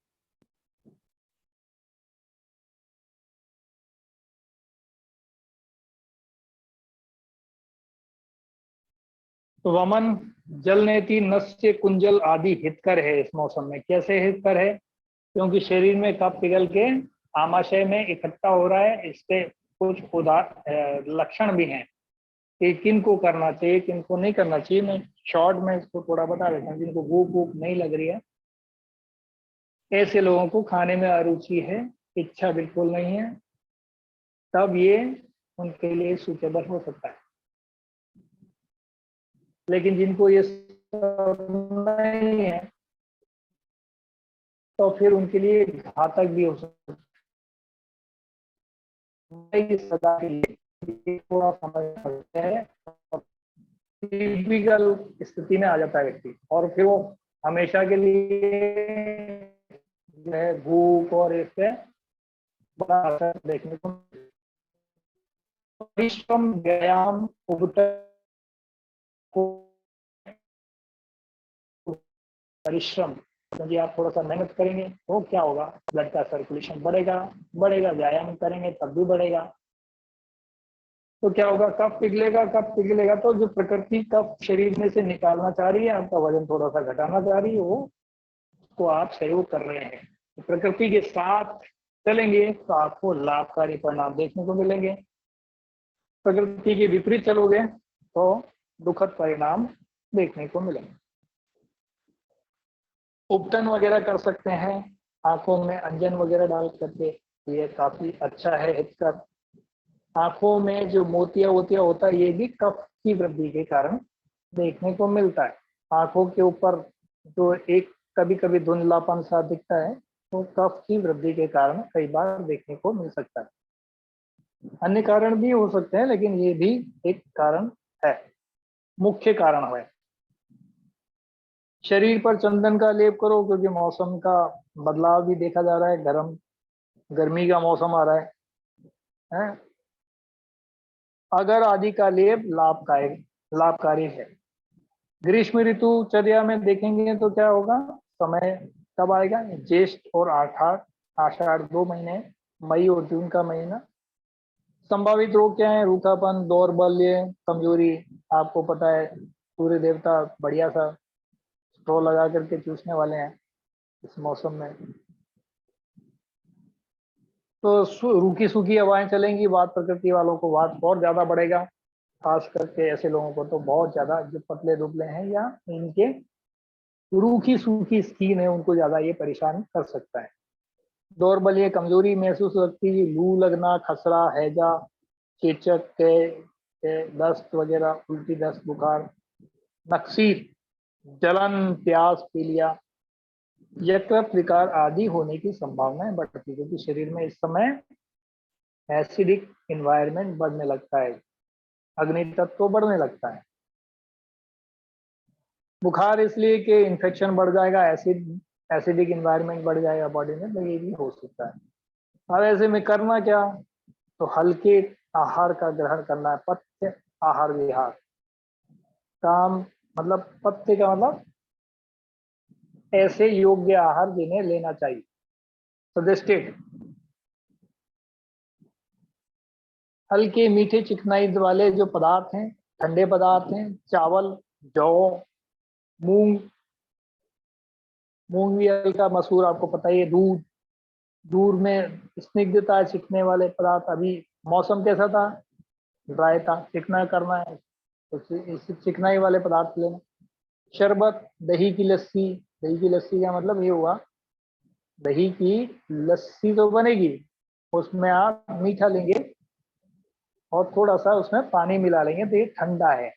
तो वमन, जल नेति, नस्य, कुंजल आदि हितकर है इस मौसम में। कैसे हितकर है? क्योंकि शरीर में कफ पिघल के आमाशय में इकट्ठा हो रहा है। इसके कुछ लक्षण भी हैं कि किन को करना चाहिए, किन को नहीं करना चाहिए। मैं शॉर्ट में इसको थोड़ा बता देता हूँ। जिनको भूख भूख नहीं लग रही है, ऐसे लोगों को खाने में अरुचि है, इच्छा बिल्कुल नहीं है, तब ये उनके लिए सूटेबल हो सकता है। लेकिन जिनको ये नहीं है तो फिर उनके लिए घातक भी हो सकता है। सदा के लिए थोड़ा समझ सकते हैं, टिपिकल स्थिति में आ जाता है व्यक्ति, और फिर वो हमेशा के लिए जो है भूख और इससे बड़ा असर देखने को। परिश्रम, व्यायाम, परिश्रम, क्योंकि आप थोड़ा सा मेहनत करेंगे तो क्या होगा, ब्लड का सर्कुलेशन बढ़ेगा, व्यायाम करेंगे तब भी बढ़ेगा, तो क्या होगा, कफ पिघलेगा। कफ पिघलेगा तो जो प्रकृति कफ शरीर में से निकालना चाह रही है, आपका वजन थोड़ा सा घटाना चाह रही है, वो को आप सहयोग कर रहे हैं। तो प्रकृति के साथ चलेंगे तो आपको लाभकारी परिणाम देखने को मिलेंगे। प्रकृति के विपरीत चलोगे तो दुखद परिणाम देखने को मिलेंगे। उपटन वगैरह कर सकते हैं, आंखों में अंजन वगैरह डाल करके, ये काफी अच्छा है हितकर। आंखों में जो मोतिया वोतिया होता है, ये भी कफ की वृद्धि के कारण देखने को मिलता है। आंखों के ऊपर जो एक कभी कभी धुंधलापन सा दिखता है, तो कफ की वृद्धि के कारण कई बार देखने को मिल सकता है। अन्य कारण भी हो सकते हैं, लेकिन ये भी एक कारण है, मुख्य कारण है। शरीर पर चंदन का लेप करो, क्योंकि मौसम का बदलाव भी देखा जा रहा है, गर्मी का मौसम आ रहा है? अगर आदि का लेप लाभकारी है। ग्रीष्म ऋतु चर्या में देखेंगे तो क्या होगा, समय कब आएगा, ज्येष्ठ और आषाढ़ 2 महीने, मई और जून का महीना। संभावित रोग क्या है, रूखापन, दौर्बल्य, कमजोरी। आपको पता है सूर्य देवता बढ़िया सा स्ट्रॉ लगा करके चूसने वाले हैं इस मौसम में, तो रूखी सूखी हवाएं चलेंगी, वात प्रकृति वालों को वात और ज्यादा बढ़ेगा। खास करके ऐसे लोगों को तो बहुत ज्यादा, जो पतले दुबले हैं या इनके रूखी सूखी स्किन है, उनको ज्यादा ये परेशान कर सकता है। दौर्बल्य, कमजोरी महसूस लगती है, लू लगना, खसरा, हैजा, चेचक के दस्त वगैरह, उल्टी, दस्त, बुखार, नक्सीर, जलन, प्यास, पीलिया, यकृत विकार आदि होने की संभावना बढ़ती है, क्योंकि शरीर में इस समय एसिडिक एनवायरनमेंट बढ़ने लगता है, अग्नि तत्व बढ़ने लगता है। बुखार इसलिए कि इन्फेक्शन बढ़ जाएगा, एसिडिक एनवायरनमेंट बढ़ जाएगा बॉडी में, तो ये भी हो सकता है। अब ऐसे में करना क्या, तो हल्के आहार का ग्रहण करना है, पथ्य आहार विहार। काम मतलब पथ्य का मतलब ऐसे योग्य आहार जिन्हें लेना चाहिए, सजेस्टेड। हल्के मीठे चिकनाई वाले जो पदार्थ हैं, ठंडे पदार्थ हैं, चावल, जौ, मूंग भी हल्का, मसूर आपको पता ही है, दूध में स्निग्धता चिकने वाले पदार्थ। अभी मौसम कैसा था, ड्राई था, चिकना करना है तो इस चिकनाई वाले पदार्थ लेना। शरबत, दही की लस्सी का मतलब ये हुआ दही की लस्सी तो बनेगी, उसमें आप मीठा लेंगे और थोड़ा सा उसमें पानी मिला लेंगे तो ये ठंडा है।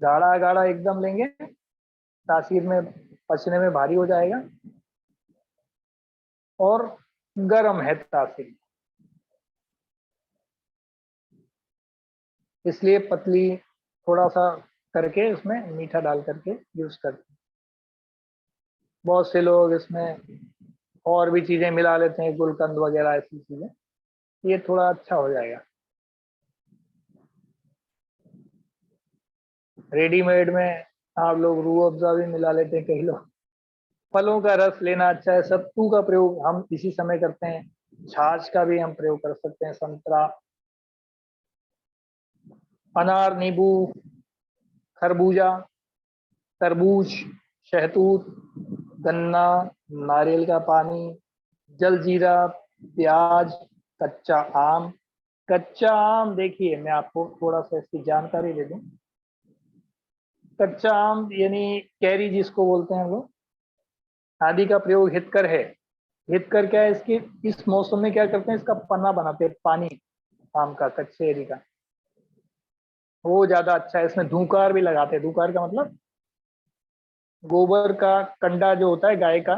गाढ़ा गाढ़ा एकदम लेंगे, तासीर में पचने में भारी हो जाएगा, और गर्म है तासीर, इसलिए पतली थोड़ा सा करके उसमें मीठा डाल करके यूज करते हैं। बहुत से लोग इसमें और भी चीजें मिला लेते हैं, गुलकंद वगैरह ऐसी चीजें, ये थोड़ा अच्छा हो जाएगा। रेडीमेड में आप लोग रूह अफ़ज़ा भी मिला लेते हैं कई लोग। फलों का रस लेना अच्छा है। सत्तू का प्रयोग हम इसी समय करते हैं, छाछ का भी हम प्रयोग कर सकते हैं, संतरा, अनार, नींबू, खरबूजा, तरबूज, शहतूत, गन्ना, नारियल का पानी, जलजीरा, प्याज, कच्चा आम। कच्चा आम देखिए, मैं आपको थोड़ा सा इसकी जानकारी दे दूं। कच्चा आम यानी कैरी जिसको बोलते हैं लोग, आदि का प्रयोग हितकर है। हितकर क्या है, इसकी इस मौसम में क्या करते हैं, इसका पन्ना बनाते हैं, पानी आम का, कच्चे एरी का, वो ज्यादा अच्छा है। इसमें धूकार भी लगाते हैं। धूकार का मतलब गोबर का कंडा जो होता है गाय का,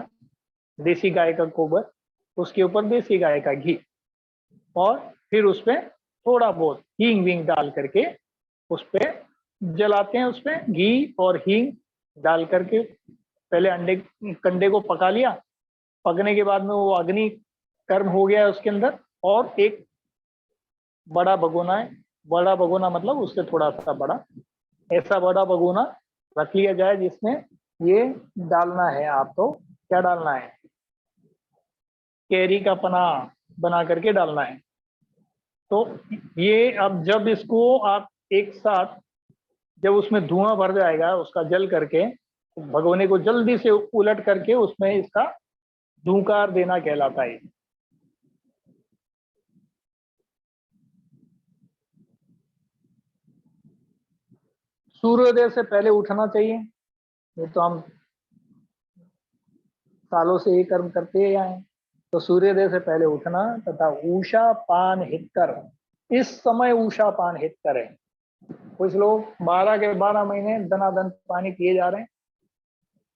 देसी गाय का गोबर, उसके ऊपर देसी गाय का घी, और फिर उसपे थोड़ा बहुत हींग विंग डाल करके उस पे जलाते हैं। उसमें घी और हींग डाल करके पहले अंडे कंडे को पका लिया, पकने के बाद में वो अग्नि कर्म हो गया उसके अंदर, और एक बड़ा भगोना है, बड़ा भगोना मतलब उससे थोड़ा सा बड़ा, ऐसा बड़ा भगोना रख लिया जाए जिसमें ये डालना है आपको। क्या डालना है, कैरी का पना बना करके डालना है। तो ये अब जब इसको आप एक साथ, जब उसमें धुआं भर जाएगा उसका जल करके, भगोने को जल्दी से उलट करके उसमें इसका धूकार देना कहलाता है। सूर्योदय से पहले उठना चाहिए, ये तो हम सालों से ये कर्म करते ही आए। तो सूर्योदय से पहले उठना तथा उषा पान हितकर, इस समय उषा पान हितकर है। कुछ लोग 12 के 12 महीने दनादन पानी पिए जा रहे हैं।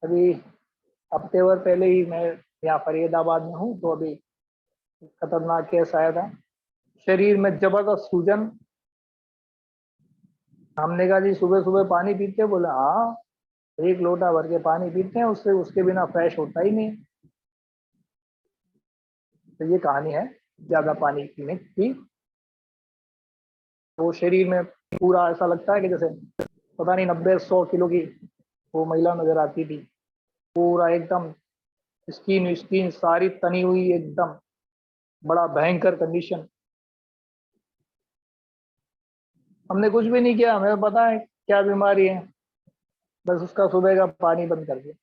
अभी हफ्ते भर पहले ही मैं यहाँ फरीदाबाद में हूँ, तो अभी खतरनाक केस आया था, शरीर में जबरदस्त सूजन। हमने कहा जी सुबह सुबह पानी पीते, बोले हाँ, 1 लोटा भर के पानी पीते हैं, उससे उसके बिना फ्रेश होता ही नहीं। तो ये कहानी है ज्यादा पानी पीने की। वो शरीर में पूरा ऐसा लगता है कि जैसे पता नहीं 90-100 किलो की वो महिला नजर आती थी, पूरा एकदम स्किन स्किन सारी तनी हुई, एकदम बड़ा भयंकर कंडीशन। हमने कुछ भी नहीं किया, हमें पता है क्या बीमारी है, बस उसका सुबह का पानी बंद कर दिया,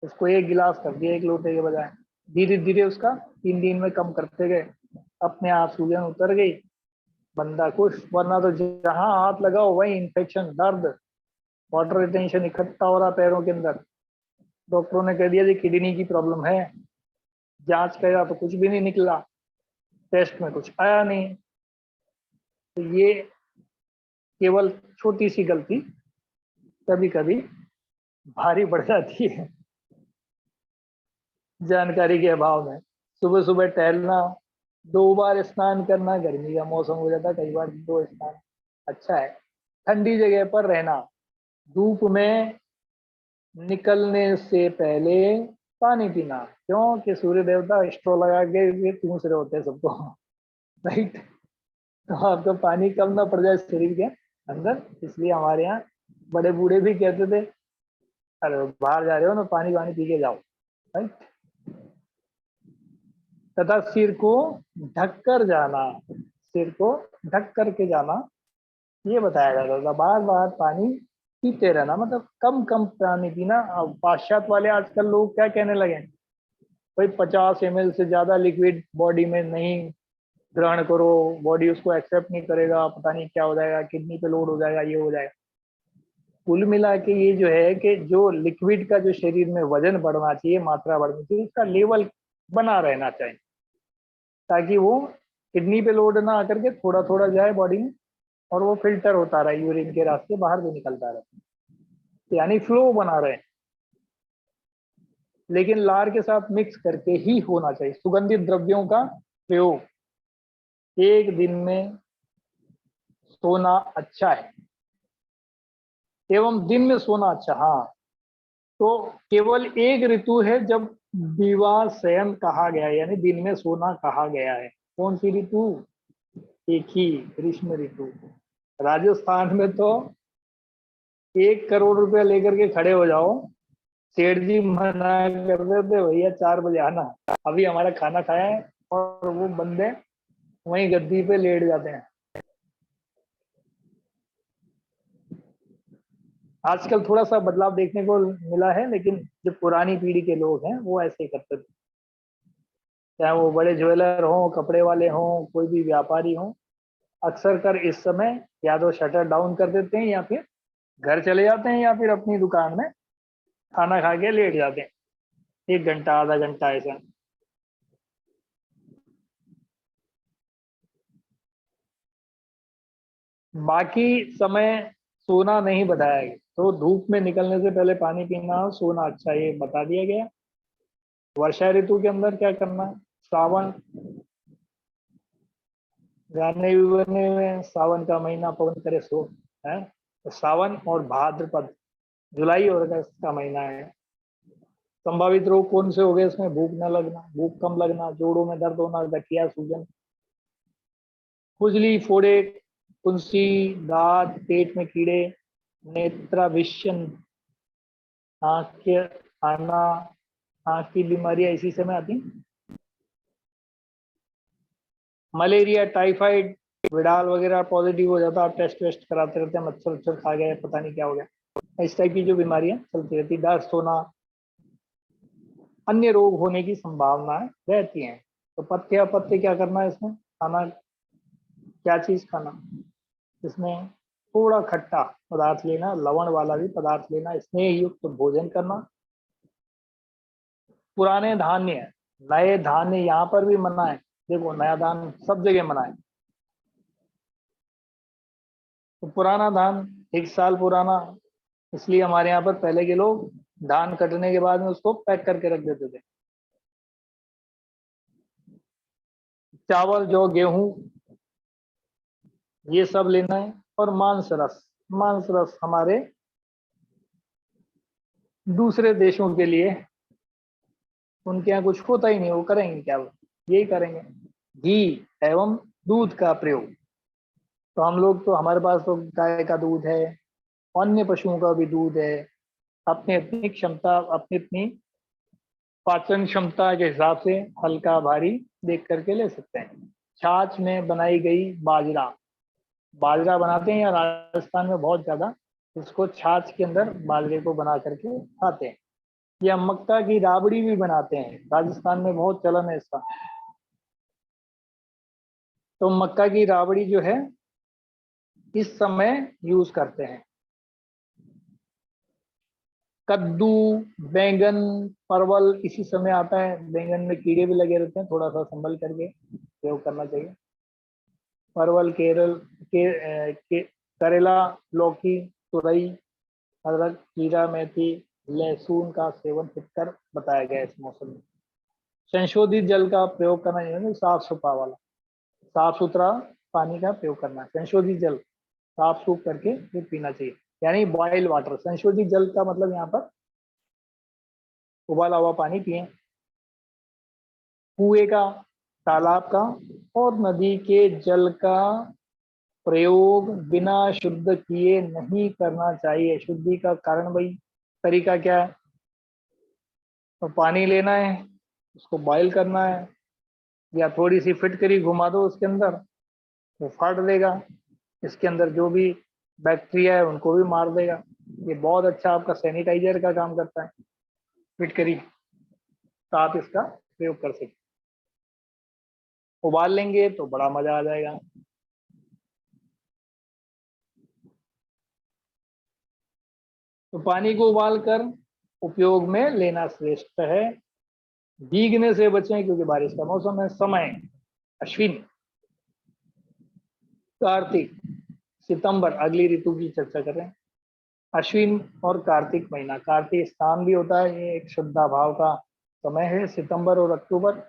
उसको 1 गिलास कर दिया 1 लोटे के बजाय। धीरे धीरे उसका 3 दिन में कम करते गए, अपने आप सूजन उतर गई, बंदा खुश। वरना तो जहां हाथ लगाओ वही इन्फेक्शन, दर्द, वाटर रिटेंशन इकट्ठा हो रहा पैरों के अंदर। डॉक्टरों ने कह दिया जी किडनी की प्रॉब्लम है, जांच किया तो कुछ भी नहीं निकला, टेस्ट में कुछ आया नहीं। तो ये केवल छोटी सी गलती कभी कभी भारी पड़ जाती है जानकारी के अभाव में। सुबह सुबह टहलना, 2 बार स्नान करना, गर्मी का मौसम हो जाता है कई बार 2 स्नान अच्छा है। ठंडी जगह पर रहना, धूप में निकलने से पहले पानी पीना, क्योंकि सूर्य देवता स्ट्रो लगा के पूछ रहे होते हैं सबको, राइट। तो आपको पानी कम ना पड़ जाए शरीर के अंदर, इसलिए हमारे यहाँ बड़े बूढ़े भी कहते थे अरे बाहर जा रहे हो ना, पानी पानी पी के जाओ, राइट। तथा सिर को ढककर जाना, सिर को ढक करके जाना, ये बताया जाता था। बार बार पानी पीते रहना, मतलब कम कम पानी पीना। अब पाश्चात्य वाले आजकल लोग क्या कहने लगे, भाई 50 ml से ज्यादा लिक्विड बॉडी में नहीं ग्रहण करो, बॉडी उसको एक्सेप्ट नहीं करेगा, पता नहीं क्या हो जाएगा, किडनी पे लोड हो जाएगा, ये हो जाएगा। कुल मिला के ये जो है कि जो लिक्विड का जो शरीर में वजन बढ़ना चाहिए, मात्रा बढ़नी चाहिए, इसका लेवल बना रहना चाहिए, ताकि वो किडनी पे लोड ना आकर के थोड़ा थोड़ा जाए बॉडी में और वो फिल्टर होता रहे, यूरिन के रास्ते बाहर भी निकलता रहे, यानी फ्लो बना रहे। लेकिन लार के साथ मिक्स करके ही होना चाहिए। सुगंधित द्रव्यों का प्रयोग, एक दिन में सोना अच्छा है, एवं दिन में सोना अच्छा। हाँ, तो केवल एक ऋतु है जब विवाह शयन कहा गया है, यानी दिन में सोना कहा गया है। कौन सी ऋतु? एक ही, ग्रीष्म ऋतु। राजस्थान में तो 1 करोड़ रुपया लेकर के खड़े हो जाओ, सेठ जी मना कर देते, भैया 4 बजे आना, अभी हमारा खाना खाया है, और वो बंदे वहीं गद्दी पे लेट जाते हैं। आजकल थोड़ा सा बदलाव देखने को मिला है, लेकिन जो पुरानी पीढ़ी के लोग हैं वो ऐसे ही करते थे, चाहे वो बड़े ज्वेलर हों, कपड़े वाले हों, कोई भी व्यापारी हों, अक्सर कर इस समय या तो शटर डाउन कर देते हैं, या फिर घर चले जाते हैं, या फिर अपनी दुकान में खाना खा के लेट जाते हैं, 1 घंटा आधा घंटा ऐसा। बाकी समय सोना नहीं बताया गया, तो धूप में निकलने से पहले पानी पीना, सोना अच्छा, ये बता दिया गया। वर्षा ऋतु के अंदर क्या करना है? सावन, गाने भी बने हुए हैं, सावन का महीना पवन करे सो है। तो सावन और भाद्रपद, जुलाई और अगस्त का महीना है। संभावित रोग कौन से हो गए इसमें? भूख न लगना, भूख कम लगना, जोड़ों में दर्द होना, गठिया, सूजन, खुजली, फोड़े, फुंसी, दांत, पेट में कीड़े, नेत्राभिषण, आंख के आना, आंख की बीमारियां इसी समय आती हैं। मलेरिया, टाइफाइड, विडाल वगैरह पॉजिटिव हो जाता, आप टेस्ट वेस्ट कराते रहते हैं, मच्छर उच्छर खा गए, पता नहीं क्या हो गया, इस टाइप की जो बीमारियां चलती रहती, दस्त होना, अन्य रोग होने की संभावनाएं रहती हैं। तो पथ्य क्या करना है इसमें? खाना क्या चीज खाना? इसमें थोड़ा खट्टा पदार्थ लेना, लवण वाला भी पदार्थ लेना, स्नेह युक्त भोजन करना। पुराने धान्य, नए धान्य यहाँ पर भी मना है, देखो नया धान सब जगह मना है। तो पुराना धान 1 साल पुराना, इसलिए हमारे यहाँ पर पहले के लोग धान कटने के बाद में उसको पैक करके रख देते थे। चावल, जौ, गेहूं, ये सब लेना है। और मांस रस, मांस रस हमारे दूसरे देशों के लिए, उनके यहाँ कुछ होता ही नहीं, वो करेंगे क्या? यही करेंगे, घी एवं दूध का प्रयोग। तो हम लोग तो, हमारे पास तो गाय का दूध है, अन्य पशुओं का भी दूध है, अपनी अपनी क्षमता, अपनी अपनी पाचन क्षमता के हिसाब से हल्का भारी देख करके ले सकते हैं। छाछ में बनाई गई बाजरा, बाजरा बनाते हैं या राजस्थान में बहुत ज्यादा इसको छाछ के अंदर बाजरे को बना करके खाते हैं। या मक्का की राबड़ी भी बनाते हैं, राजस्थान में बहुत चलन है इसका। तो मक्का की राबड़ी जो है इस समय यूज करते हैं। कद्दू, बैंगन, परवल इसी समय आता है, बैंगन में कीड़े भी लगे रहते हैं, थोड़ा सा संभल करके प्रयोग करना चाहिए। परवल, करेला, लौकी, तुरई, अदरक, जीरा, मेथी, लहसुन का सेवन हितकर बताया गया इस मौसम में। संशोधित जल का प्रयोग करना चाहिए, साफ सुथरा वाला, साफ सुथरा पानी का प्रयोग करना है। संशोधित जल साफ सूख करके ये पीना चाहिए, यानी बॉइल वाटर। संशोधित जल का मतलब यहाँ पर उबाला हुआ पानी पिए। कुएं का, तालाब का और नदी के जल का प्रयोग बिना शुद्ध किए नहीं करना चाहिए। शुद्धि का कारण भाई तरीका क्या है? तो पानी लेना है, उसको बॉईल करना है, या थोड़ी सी फिटकरी घुमा दो उसके अंदर, वो फाड़ देगा, इसके अंदर जो भी बैक्टीरिया है उनको भी मार देगा। ये बहुत अच्छा आपका सैनिटाइजर का काम करता है फिटकरी, तो आप इसका प्रयोग कर सकते। उबाल लेंगे तो बड़ा मजा आ जाएगा। तो पानी को उबाल कर उपयोग में लेना श्रेष्ठ है। भीगने से बचें क्योंकि बारिश का मौसम है। समय अश्विन, कार्तिक, सितंबर, अगली ऋतु की चर्चा कर रहे हैं। अश्विन और कार्तिक महीना, कार्तिक स्थान भी होता है, ये एक शुद्धा भाव का समय है। सितंबर और अक्टूबर,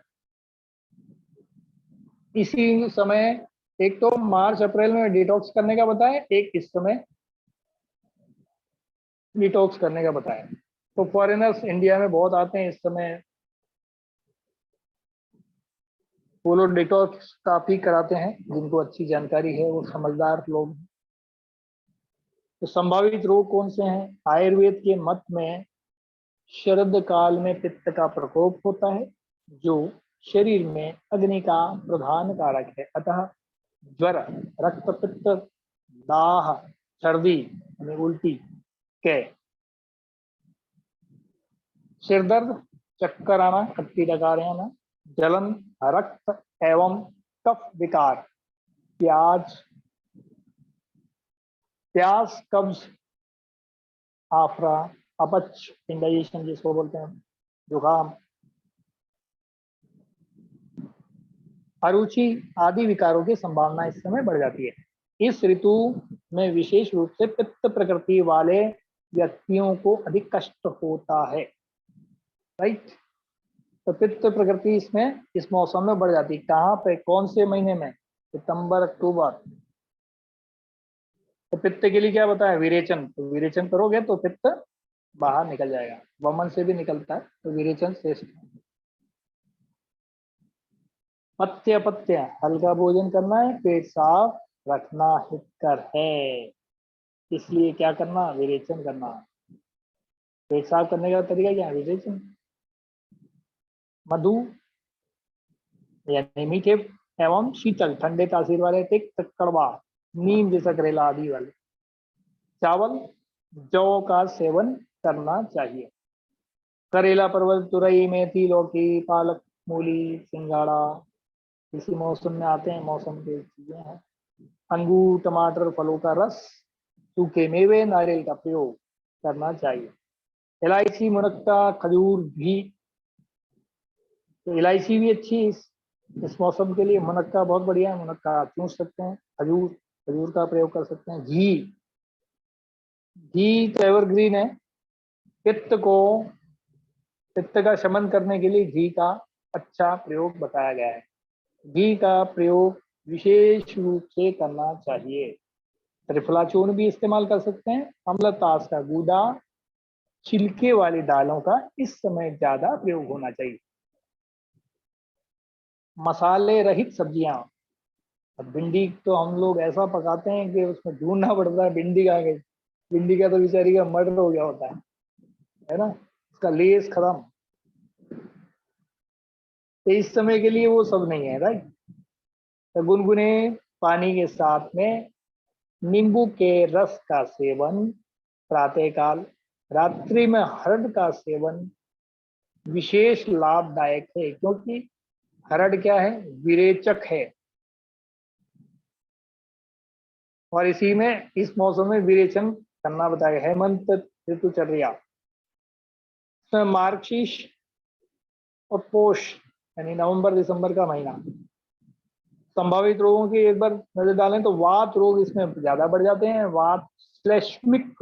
इसी समय एक तो मार्च अप्रैल में डिटॉक्स करने का बताया, एक इस समय डिटॉक्स करने का बताया। तो फॉरेनर्स इंडिया में बहुत आते हैं इस समय, वो लोग डिटॉक्स काफी कराते हैं, जिनको अच्छी जानकारी है, वो समझदार लोग। तो संभावित रोग कौन से हैं? आयुर्वेद के मत में शरद काल में पित्त का प्रकोप होता है, जो शरीर में अग्नि का प्रधान कारक है। अतः ज्वर, रक्तपित्त, दाह, सर्दी यानी उल्टी, के सिर दर्द, चक्कर आना, खट्टी डकार आना, जलन, रक्त एवं कफ विकार, प्यास, कब्ज, आफरा, अपच, इंडाइजेशन जिसको बोलते हैं, जुकाम, अरुचि आदि विकारों की संभावना इस समय बढ़ जाती है। इस ऋतु में विशेष रूप से पित्त प्रकृति वाले व्यक्तियों को अधिक कष्ट होता है। राइट, तो पित्त प्रकृति इसमें इस मौसम में बढ़ जाती है। कहाँ पे, कौन से महीने में? सितंबर अक्टूबर। तो पित्त के लिए क्या बताया? विरेचन। तो विरेचन करोगे तो पित्त बाहर निकल जाएगा, वमन से भी निकलता है, तो विरेचन श्रेष्ठ। पथ्य पथ्य, हल्का भोजन करना है, पेट साफ रखना हितकर है, इसलिए क्या करना? विरेचन करना। पेट साफ करने का तरीका क्या है? विरेचन। मधु यानी मीठे एवं शीतल ठंडे तासीर वाले, तिक्त, कड़वा, नीम जैसा करेला आदि वाले। चावल, जौ का सेवन करना चाहिए। करेला, परवल, तुरई, मेथी, लौकी, पालक, मूली, सिंघाड़ा इसी मौसम में आते हैं, मौसम की चीजें हैं। अंगूर, टमाटर, फलों का रस, सूखे मेवे, नारियल का प्रयोग करना चाहिए। इलायची, मुनक्का, खजूर भी, तो इलायची भी अच्छी इस मौसम के लिए। मुनक्का बहुत बढ़िया है, मुनक्का चूस सकते हैं। खजूर का प्रयोग कर सकते हैं। घी तो एवरग्रीन है, पित्त का शमन करने के लिए घी का अच्छा प्रयोग बताया गया है। घी का प्रयोग विशेष रूप से करना चाहिए। त्रिफला चूर्ण भी इस्तेमाल कर सकते हैं। अम्लतास का गूदा, छिलके वाली दालों का इस समय ज्यादा प्रयोग होना चाहिए। मसाले रहित सब्जियां, अब भिंडी तो हम लोग ऐसा पकाते हैं कि उसमें ढूंढना पड़ता है भिंडी कहाँ गई। भिंडी का तो बेचारी का मर्डर हो गया होता है ना, उसका लेस खत्म। तो इस समय के लिए वो सब नहीं है। राइट, तो गुनगुने पानी के साथ में नींबू के रस का सेवन प्रातःकाल, रात्रि में हरड़ का सेवन विशेष लाभदायक है, क्योंकि हरड़ क्या है? विरेचक है, और इसी में इस मौसम में विरेचन करना बताया। हेमंत ऋतुचर्या, इसमें मार्गशीर्ष और पोष यानी नवंबर दिसंबर का महीना। संभावित रोगों की एक बार नजर डालें तो वात रोग इसमें ज्यादा बढ़ जाते हैं। वात, श्लेष्मिक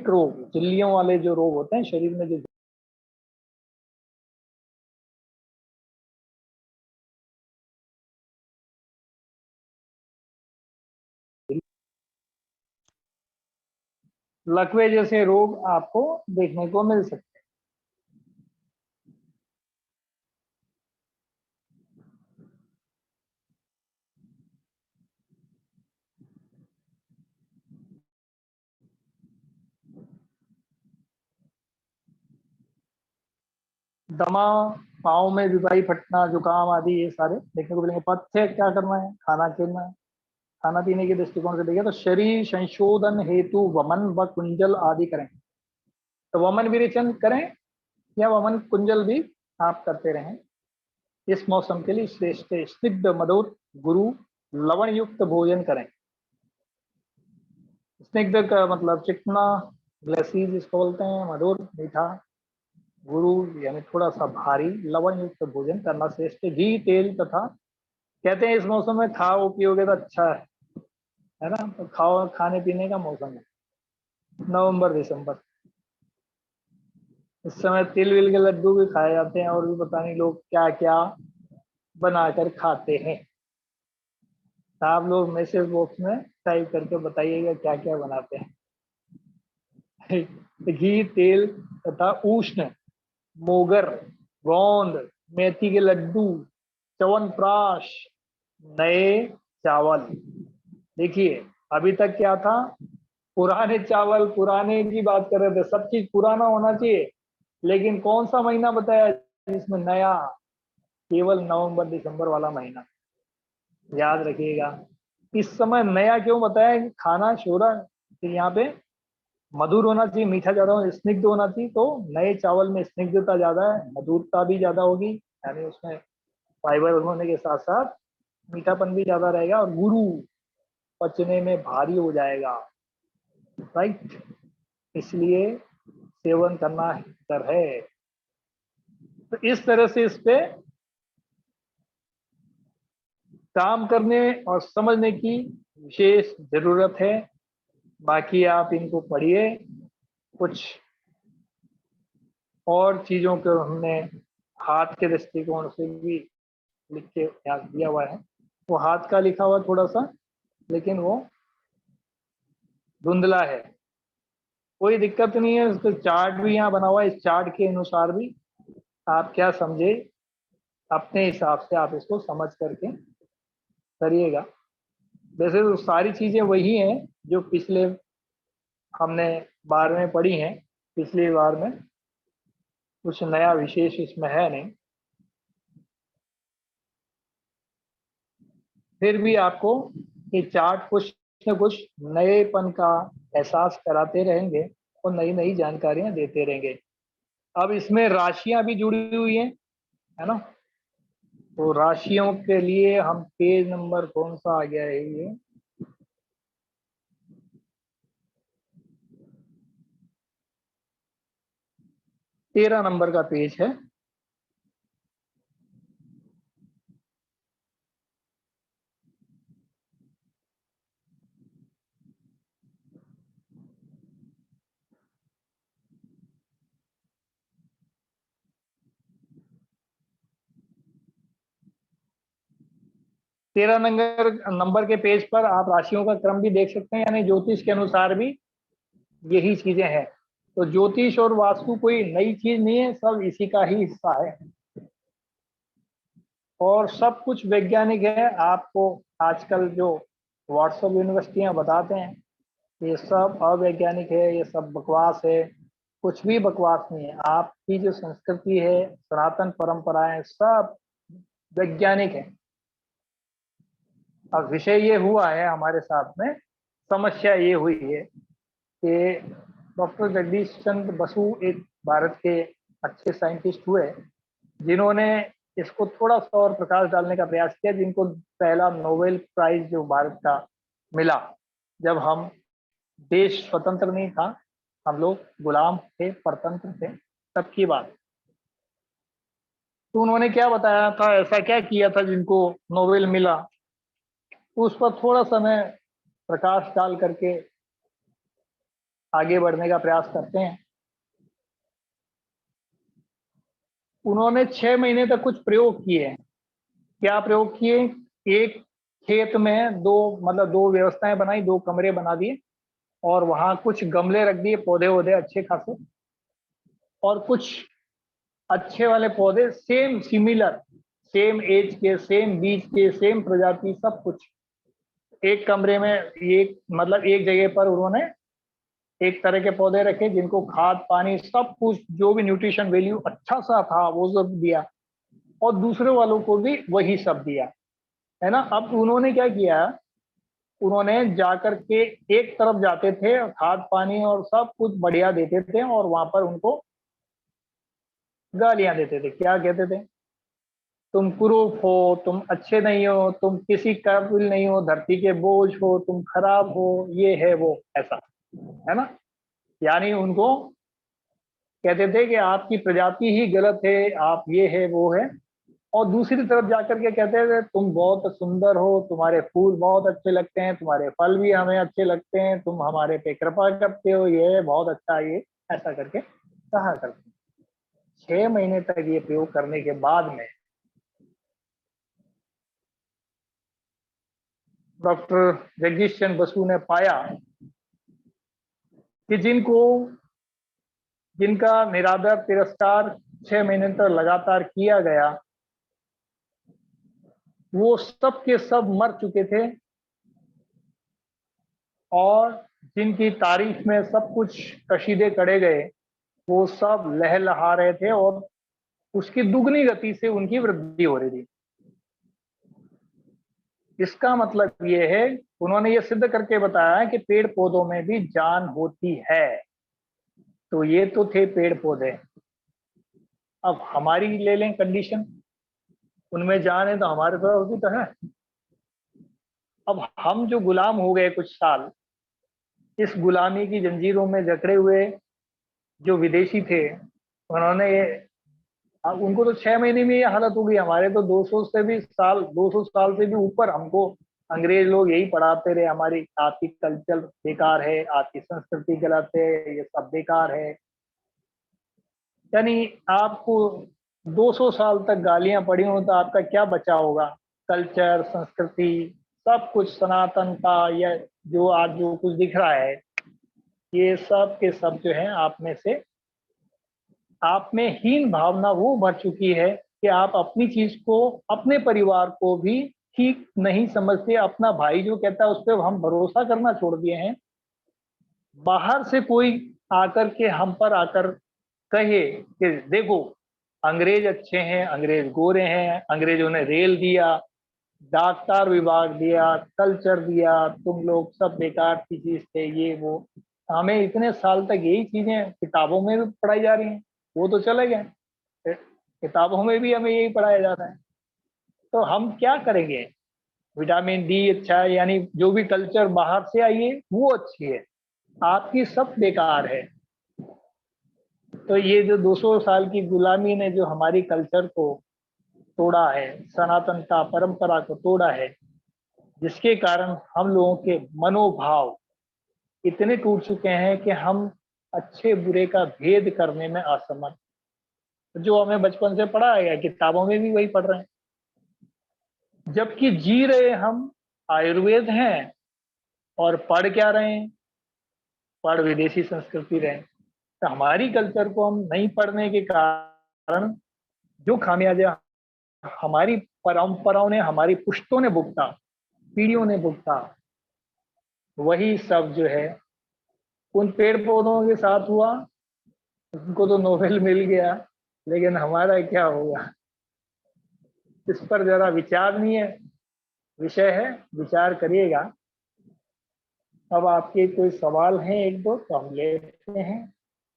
रोग, झिल्लियों वाले जो रोग होते हैं शरीर में, जो लकवे जैसे रोग आपको देखने को मिल सकते हैं। दमा, पाँव में जुकाई, फटना, जुकाम आदि ये सारे देखने को मिलेंगे। पथ्य क्या करना है? खाना पीने के दृष्टिकोण से देखिए तो शरीर संशोधन हेतु वमन व कुंजल आदि करें। तो वमन विरेचन करें या वमन कुंजल भी आप करते रहें। इस मौसम के लिए श्रेष्ठ स्निग्ध, मधुर, गुरु, लवण युक्त भोजन करें। स्निग्ध का मतलब चिकना, ग्लेसी जिसको बोलते हैं, मधुर मीठा, गुरु यानी थोड़ा सा भारी लवण युक्त भोजन करना श्रेष्ठ। घी तेल तथा, कहते हैं इस मौसम में खाओ पियोगे तो अच्छा है ना, तो खाओ, खाने पीने का मौसम है नवंबर दिसंबर। इस समय तिल विल के लड्डू भी खाए जाते हैं और भी पता नहीं लोग क्या क्या बनाकर खाते हैं। तो आप लोग मैसेज बॉक्स में टाइप करके बताइएगा क्या क्या बनाते हैं। घी तेल तथा उष्ण मोगर, गोंद, मेथी के लड्डू, च्यवनप्राश, नए चावल। देखिए अभी तक क्या था, पुराने चावल, पुराने की बात कर रहे थे, सब चीज पुराना होना चाहिए, लेकिन कौन सा महीना बताया जिसमें नया? केवल नवंबर दिसंबर वाला महीना, याद रखिएगा। इस समय नया क्यों बताया कि खाना शोरा, तो यहाँ पे मधुर होना चाहिए, मीठा ज्यादा होना, स्निग्ध होना चाहिए, तो नए चावल में स्निग्धता ज्यादा है, मधुरता भी ज्यादा होगी, यानी उसमें फाइबर होने के साथ साथ मीठापन भी ज्यादा रहेगा, और गुरु पचने में भारी हो जाएगा, राइट, इसलिए सेवन करना बेहतर है। तो इस तरह से इस पे काम करने और समझने की विशेष जरूरत है। बाकी आप इनको पढ़िए। कुछ और चीजों को हमने हाथ के दृष्टिकोण से भी लिख के याद दिया हुआ है। वो हाथ का लिखा हुआ थोड़ा सा, लेकिन वो धुंधला है, कोई दिक्कत नहीं है। उसका चार्ट भी यहाँ बना हुआ है, इस चार्ट के अनुसार भी आप क्या समझे, अपने हिसाब से आप इसको समझ करके करिएगा। वैसे तो सारी चीजें वही हैं जो पिछले हमने बार में पढ़ी हैं, पिछली बार में कुछ नया विशेष इसमें है नहीं। फिर भी आपको ये चार्ट कुछ न कुछ नएपन का एहसास कराते रहेंगे और नई नई जानकारियां देते रहेंगे। अब इसमें राशियां भी जुड़ी हुई हैं, है ना, तो राशियों के लिए हम पेज नंबर कौन सा आ गया है, ये 13 नंबर का पेज है। तेरह नंबर के पेज पर आप राशियों का क्रम भी देख सकते हैं, यानी ज्योतिष के अनुसार भी यही चीजें हैं। तो ज्योतिष और वास्तु कोई नई चीज नहीं है, सब इसी का ही हिस्सा है और सब कुछ वैज्ञानिक है। आपको आजकल जो व्हाट्सएप यूनिवर्सिटियां बताते हैं ये सब अवैज्ञानिक है, ये सब बकवास है, कुछ भी बकवास नहीं है। आपकी जो संस्कृति है, सनातन परंपराएं, सब वैज्ञानिक है। अब विषय ये हुआ है हमारे साथ में, समस्या ये हुई है कि डॉक्टर जगदीश चंद्र बसु एक भारत के अच्छे साइंटिस्ट हुए जिन्होंने इसको थोड़ा सा और प्रकाश डालने का प्रयास किया, जिनको पहला नोबेल प्राइज जो भारत का मिला, जब हम देश स्वतंत्र नहीं था, हम लोग गुलाम थे, परतंत्र थे, तब की बात। तो उन्होंने क्या बताया था, ऐसा क्या किया था जिनको नोबेल मिला, उस पर थोड़ा सा मैं प्रकाश डाल करके आगे बढ़ने का प्रयास करते हैं। उन्होंने 6 महीने तक कुछ प्रयोग किए हैं। क्या प्रयोग किए? एक खेत में दो व्यवस्थाएं बनाई, 2 कमरे बना दिए और वहां कुछ गमले रख दिए, पौधे वौधे अच्छे खासे, और कुछ अच्छे वाले पौधे सेम सिमिलर, सेम एज के, सेम बीज के, सेम प्रजाति, सब कुछ एक कमरे में, एक जगह पर उन्होंने एक तरह के पौधे रखे जिनको खाद पानी सब कुछ जो भी न्यूट्रिशन वैल्यू अच्छा सा था वो सब दिया, और दूसरे वालों को भी वही सब दिया, है ना। अब उन्होंने क्या किया, उन्होंने जाकर के एक तरफ जाते थे, खाद पानी और सब कुछ बढ़िया देते थे, और वहां पर उनको गालियां देते थे। क्या कहते थे? तुम कुरूप हो, तुम अच्छे नहीं हो, तुम किसी काबिल नहीं हो, धरती के बोझ हो, तुम खराब हो, ये है वो, ऐसा, है ना। यानी उनको कहते थे कि आपकी प्रजाति ही गलत है, आप ये है वो है, और दूसरी तरफ जाकर के कहते थे तुम बहुत सुंदर हो, तुम्हारे फूल बहुत अच्छे लगते हैं, तुम्हारे फल भी हमें अच्छे लगते हैं, तुम हमारे पे कृपा करते हो, ये बहुत अच्छा, ये ऐसा करके कहा करते। 6 महीने तक ये प्रयोग करने के बाद में डॉक्टर जगदीश चंद्र बसु ने पाया कि जिनका निरादर तिरस्कार 6 महीने तक लगातार किया गया, वो सब के सब मर चुके थे, और जिनकी तारीफ में सब कुछ कशीदे करे गए, वो सब लहलहा रहे थे, और उसकी दुगनी गति से उनकी वृद्धि हो रही थी। इसका मतलब ये है, उन्होंने ये सिद्ध करके बताया कि पेड़ पौधों में भी जान होती है। तो ये तो थे पेड़ पौधे, अब हमारी ले लें कंडीशन, उनमें जान है तो हमारे पास भी तो है। अब हम जो गुलाम हो गए कुछ साल, इस गुलामी की जंजीरों में जकड़े हुए जो विदेशी थे, उन्होंने उनको तो 6 महीने में ये हालत हो गई। हमारे तो 200 साल से भी ऊपर हमको अंग्रेज लोग यही पढ़ाते रहे, हमारी आपकी कल्चर बेकार है, आपकी संस्कृति गलत है, ये सब बेकार है। यानी आपको 200 साल तक गालियां पड़ी हो तो आपका क्या बचा होगा? कल्चर, संस्कृति, सब कुछ सनातन का, या जो आज जो कुछ दिख रहा है, ये सब के सब जो है आप में हीन भावना वो भर चुकी है कि आप अपनी चीज को, अपने परिवार को भी ठीक नहीं समझते। अपना भाई जो कहता है उस पर हम भरोसा करना छोड़ दिए हैं। बाहर से कोई आकर के हम पर आकर कहे कि देखो अंग्रेज अच्छे हैं, अंग्रेज गोरे हैं, अंग्रेजों ने रेल दिया, डाकतार विभाग दिया, कल्चर दिया, तुम लोग सब बेकार की चीज थे, ये वो। हमें इतने साल तक यही चीजें किताबों में भी पढ़ाई जा रही हैं, वो तो चले गए, किताबों में भी हमें यही पढ़ाया जाता है। तो हम क्या करेंगे? विटामिन डी अच्छा है, यानी जो भी कल्चर बाहर से आई है वो अच्छी है, आपकी सब बेकार है। तो ये जो 200 साल की गुलामी ने जो हमारी कल्चर को तोड़ा है, सनातन का परंपरा को तोड़ा है, जिसके कारण हम लोगों के मनोभाव इतने टूट चुके हैं कि हम अच्छे बुरे का भेद करने में असमर्थ। जो हमें बचपन से पढ़ाया गया, किताबों में भी वही पढ़ रहे हैं, जबकि जी रहे हम आयुर्वेद हैं और पढ़ क्या रहे हैं? पढ़ विदेशी संस्कृति रहे। तो हमारी कल्चर को हम नहीं पढ़ने के कारण जो खामियाजा हमारी परंपराओं ने, हमारी पुश्तों ने भुगता, पीढ़ियों ने भुगता, वही सब जो है उन पेड़ पौधों के साथ हुआ। उनको तो नोबेल मिल गया, लेकिन हमारा क्या होगा? इस पर जरा विचारणीय विषय है, विचार करिएगा। अब आपके कोई सवाल हैं एक दो तो हम लेते हैं,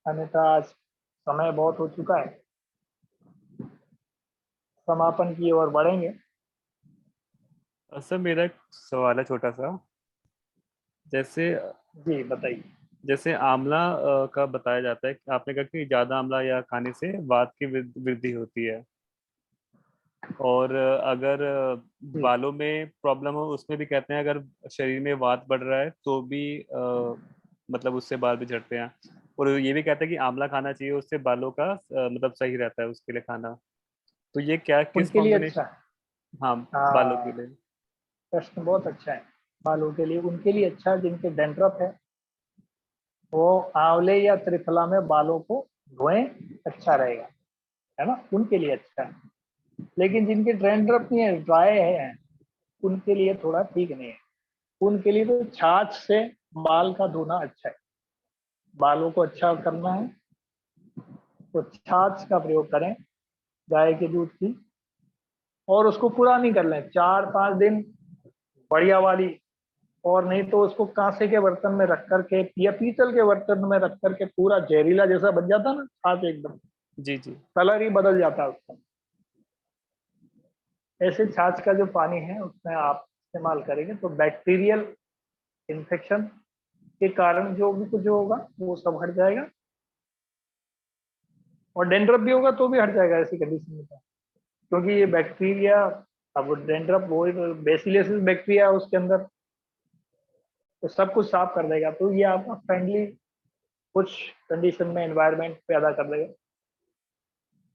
अन्यथा आज समय बहुत हो चुका है, समापन की ओर बढ़ेंगे। सर मेरा एक सवाल है छोटा सा। जैसे जी बताइए। जैसे आंवला का बताया जाता है, आपने कहा कि ज्यादा आंवला या खाने से वात की वृद्धि होती है, और अगर जी। बालों में प्रॉब्लम हो उसमें भी कहते हैं अगर शरीर में वात बढ़ रहा है तो भी मतलब उससे बाल भी झड़ते हैं। और ये भी कहते हैं कि आंवला खाना चाहिए, उससे बालों का मतलब सही रहता है उसके लिए खाना। तो ये क्या किस उनके लिए अच्छा कॉम्बिनेशन? है। हाँ, बालों के हाँ, लिए। प्रश्न बहुत अच्छा है। बालों के लिए, उनके लिए अच्छा है जिनके डैंड्रफ है, वो आंवले या त्रिफला में बालों को धोएं, अच्छा रहेगा, है ना, उनके लिए अच्छा है। लेकिन जिनके डैंड्रफ नहीं है, ड्राई है, उनके लिए थोड़ा ठीक नहीं है। उनके लिए तो छाछ से बाल का धोना अच्छा है। बालों को अच्छा करना है तो छाछ का प्रयोग करें, गाय के दूध की, और उसको पूरा नहीं कर लें, 4-5 दिन बढ़िया वाली, और नहीं तो उसको कांसे के बर्तन में रख करके या पीतल के बर्तन में रख करके पूरा जहरीला जैसा बन जाता ना छाछ, एकदम जी जी। कलर ही बदल जाता है उसका। ऐसे छाछ का जो पानी है उसमें आप इस्तेमाल करेंगे तो बैक्टीरियल इन्फेक्शन के कारण जो भी कुछ होगा वो सब हट जाएगा। और डेंड्रफ भी होगा तो भी हट जाएगा ऐसी कंडीशन में तो। क्योंकि ये बैक्टीरिया, अब डेंड्रफ वो बेसिलियसिस बैक्टीरिया उसके अंदर, तो सब कुछ साफ कर देगा। तो ये आपका फ्रेंडली कुछ कंडीशन में एनवायरनमेंट पैदा कर देगा।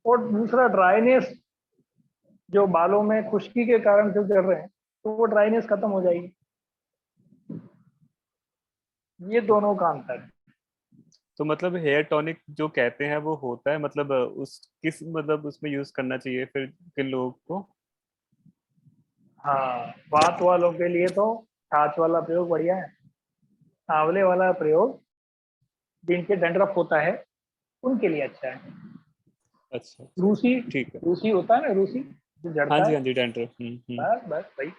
और दूसरा ड्राइनेस, जो बालों में खुश्की के कारण जो कर रहे हैं, तो वो ड्राइनेस खत्म हो जाएगी। ये दोनों का अंतर है। तो मतलब हेयर टॉनिक जो कहते हैं वो होता है, मतलब उस किस मतलब उसमें यूज करना चाहिए फिर किन लोगों को? हाँ, वात वालों के लिए तो छाछ वाला प्रयोग बढ़िया है। आंवले वाला प्रयोग जिनके डंडरफ होता है उनके लिए अच्छा है। अच्छा, रूसी, ठीक है। रूसी होता है ना, रूसी जो हाँ जड़ता जी, है, हाँ जी, डैंड्रफ। बस बस भाई।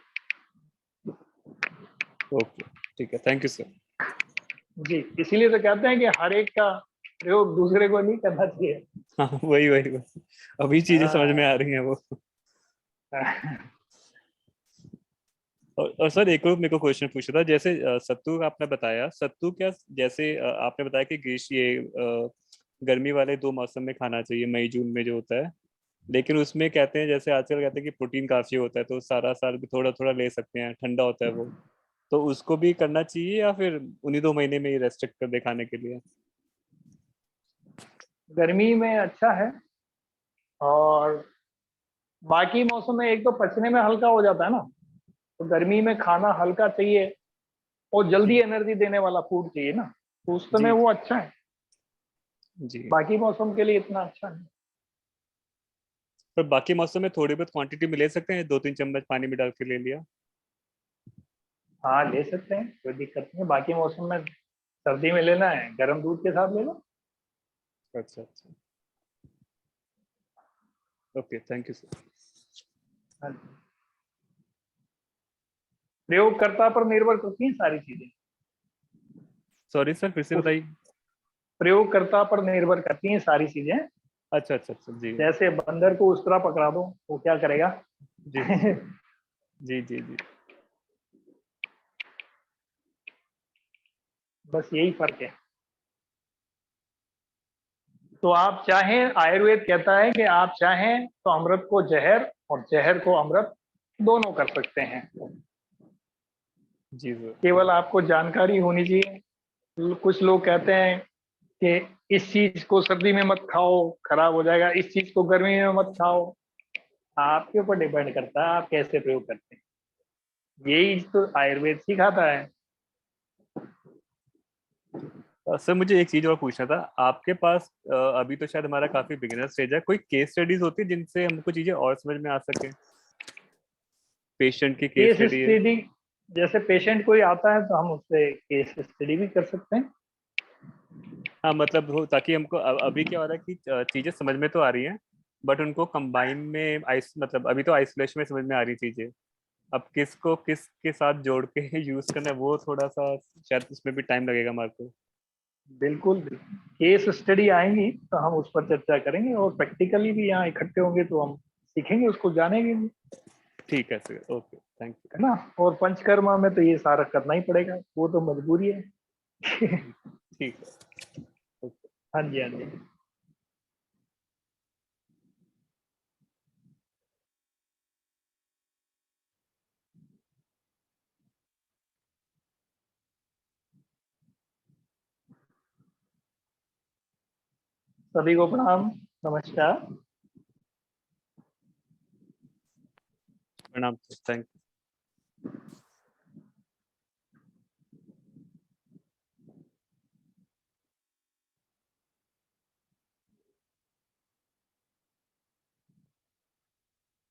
ओके, ठीक है, थैंक यू सर। जी, इसीलिए तो कहते हैं कि हर एक का प्रयोग दूसरे को नहीं करना चाहिए। हाँ, वही वही वही, अभी चीजें समझ में आ रही हैं वो। और सर एक और मेरे को क्वेश्चन पूछा था, जैसे सत्तू आपने बताया, सत्तू क्या जैसे आपने बताया कि ग्रीष्म ये गर्मी वाले 2 मौसम में खाना चाहिए, मई जून में जो होता है, लेकिन उसमें कहते हैं जैसे आजकल कहते हैं कि प्रोटीन काफी होता है तो सारा साल भी थोड़ा थोड़ा ले सकते हैं, ठंडा होता है वो, तो उसको भी करना चाहिए या फिर उन्हीं 2 महीने में ही रेस्ट्रिक्ट कर दे खाने के लिए? गर्मी में अच्छा है, और बाकी मौसम में एक तो पचने में हल्का हो जाता है ना, तो गर्मी में खाना हल्का चाहिए और जल्दी जी एनर्जी देने वाला फूड चाहिए ना, तो उस समय जी वो अच्छा है। जी। बाकी मौसम के लिए इतना अच्छा नहीं। पर बाकी मौसम में थोड़ी बहुत क्वांटिटी में ले सकते हैं, 2-3 चम्मच पानी में डाल के ले लिया? हाँ, ले सकते हैं, कोई दिक्कत नहीं है। बाकी मौसम में सर्दी में लेना है गर्म दूध के साथ ले लो। अच्छा अच्छा, ओके, थैंक यू सर। हाँ जी। प्रयोगकर्ता पर निर्भर करती हैं सारी चीजें। सॉरी सर, फिर से उस बताइए। प्रयोगकर्ता पर निर्भर करती हैं सारी चीजें। अच्छा अच्छा अच्छा, जी जैसे बंदर को उस तरह पकड़ा दो, वो क्या करेगा? जी जी जी जी। बस यही फर्क है। तो आप चाहें, आयुर्वेद कहता है कि आप चाहें तो अमृत को जहर और जहर को अमृत दोनों कर सकते हैं। जी सर। केवल आपको जानकारी होनी चाहिए। कुछ लोग कहते हैं कि इस चीज को सर्दी में मत खाओ, खराब हो जाएगा, इस चीज को गर्मी में मत खाओ। आपके ऊपर डिपेंड करता है आप कैसे प्रयोग करते हैं। यही तो आयुर्वेद सिखाता है। सर मुझे एक चीज और पूछना था आपके पास, अभी तो शायद हमारा काफी बिगिनर स्टेज है, कोई केस स्टडीज होती है जिनसे हमको चीजें और समझ में आ सके? पेशेंट की केस केस स्टडी है? स्टडी, जैसे पेशेंट कोई आता है तो हम उससे केस स्टडी भी कर सकते हैं। हाँ मतलब हो, ताकि हमको अभी क्या हो रहा है कि चीजें समझ में तो आ रही हैं, बट उनको कंबाइन में मतलब अभी तो आइसोलेशन में समझ में आ रही चीजें, अब किसको किसके साथ जोड़ के यूज करना है वो थोड़ा सा शायद उसमें भी टाइम लगेगा हमारे को। बिल्कुल बिल्कुल, केस स्टडी आएंगी तो हम उस पर चर्चा करेंगे, और प्रैक्टिकली भी यहाँ इकट्ठे होंगे तो हम सीखेंगे, उसको जानेंगे भी, ठीक है सर, ओके, थैंक है ना। और पंचकर्मा में तो ये सारा करना ही पड़ेगा, वो तो मजबूरी है। यू, ठीक है, ओके। हाँ जी, हाँ जी। सभी को प्रणाम, नमस्कार। प्रणाम सर, थैंक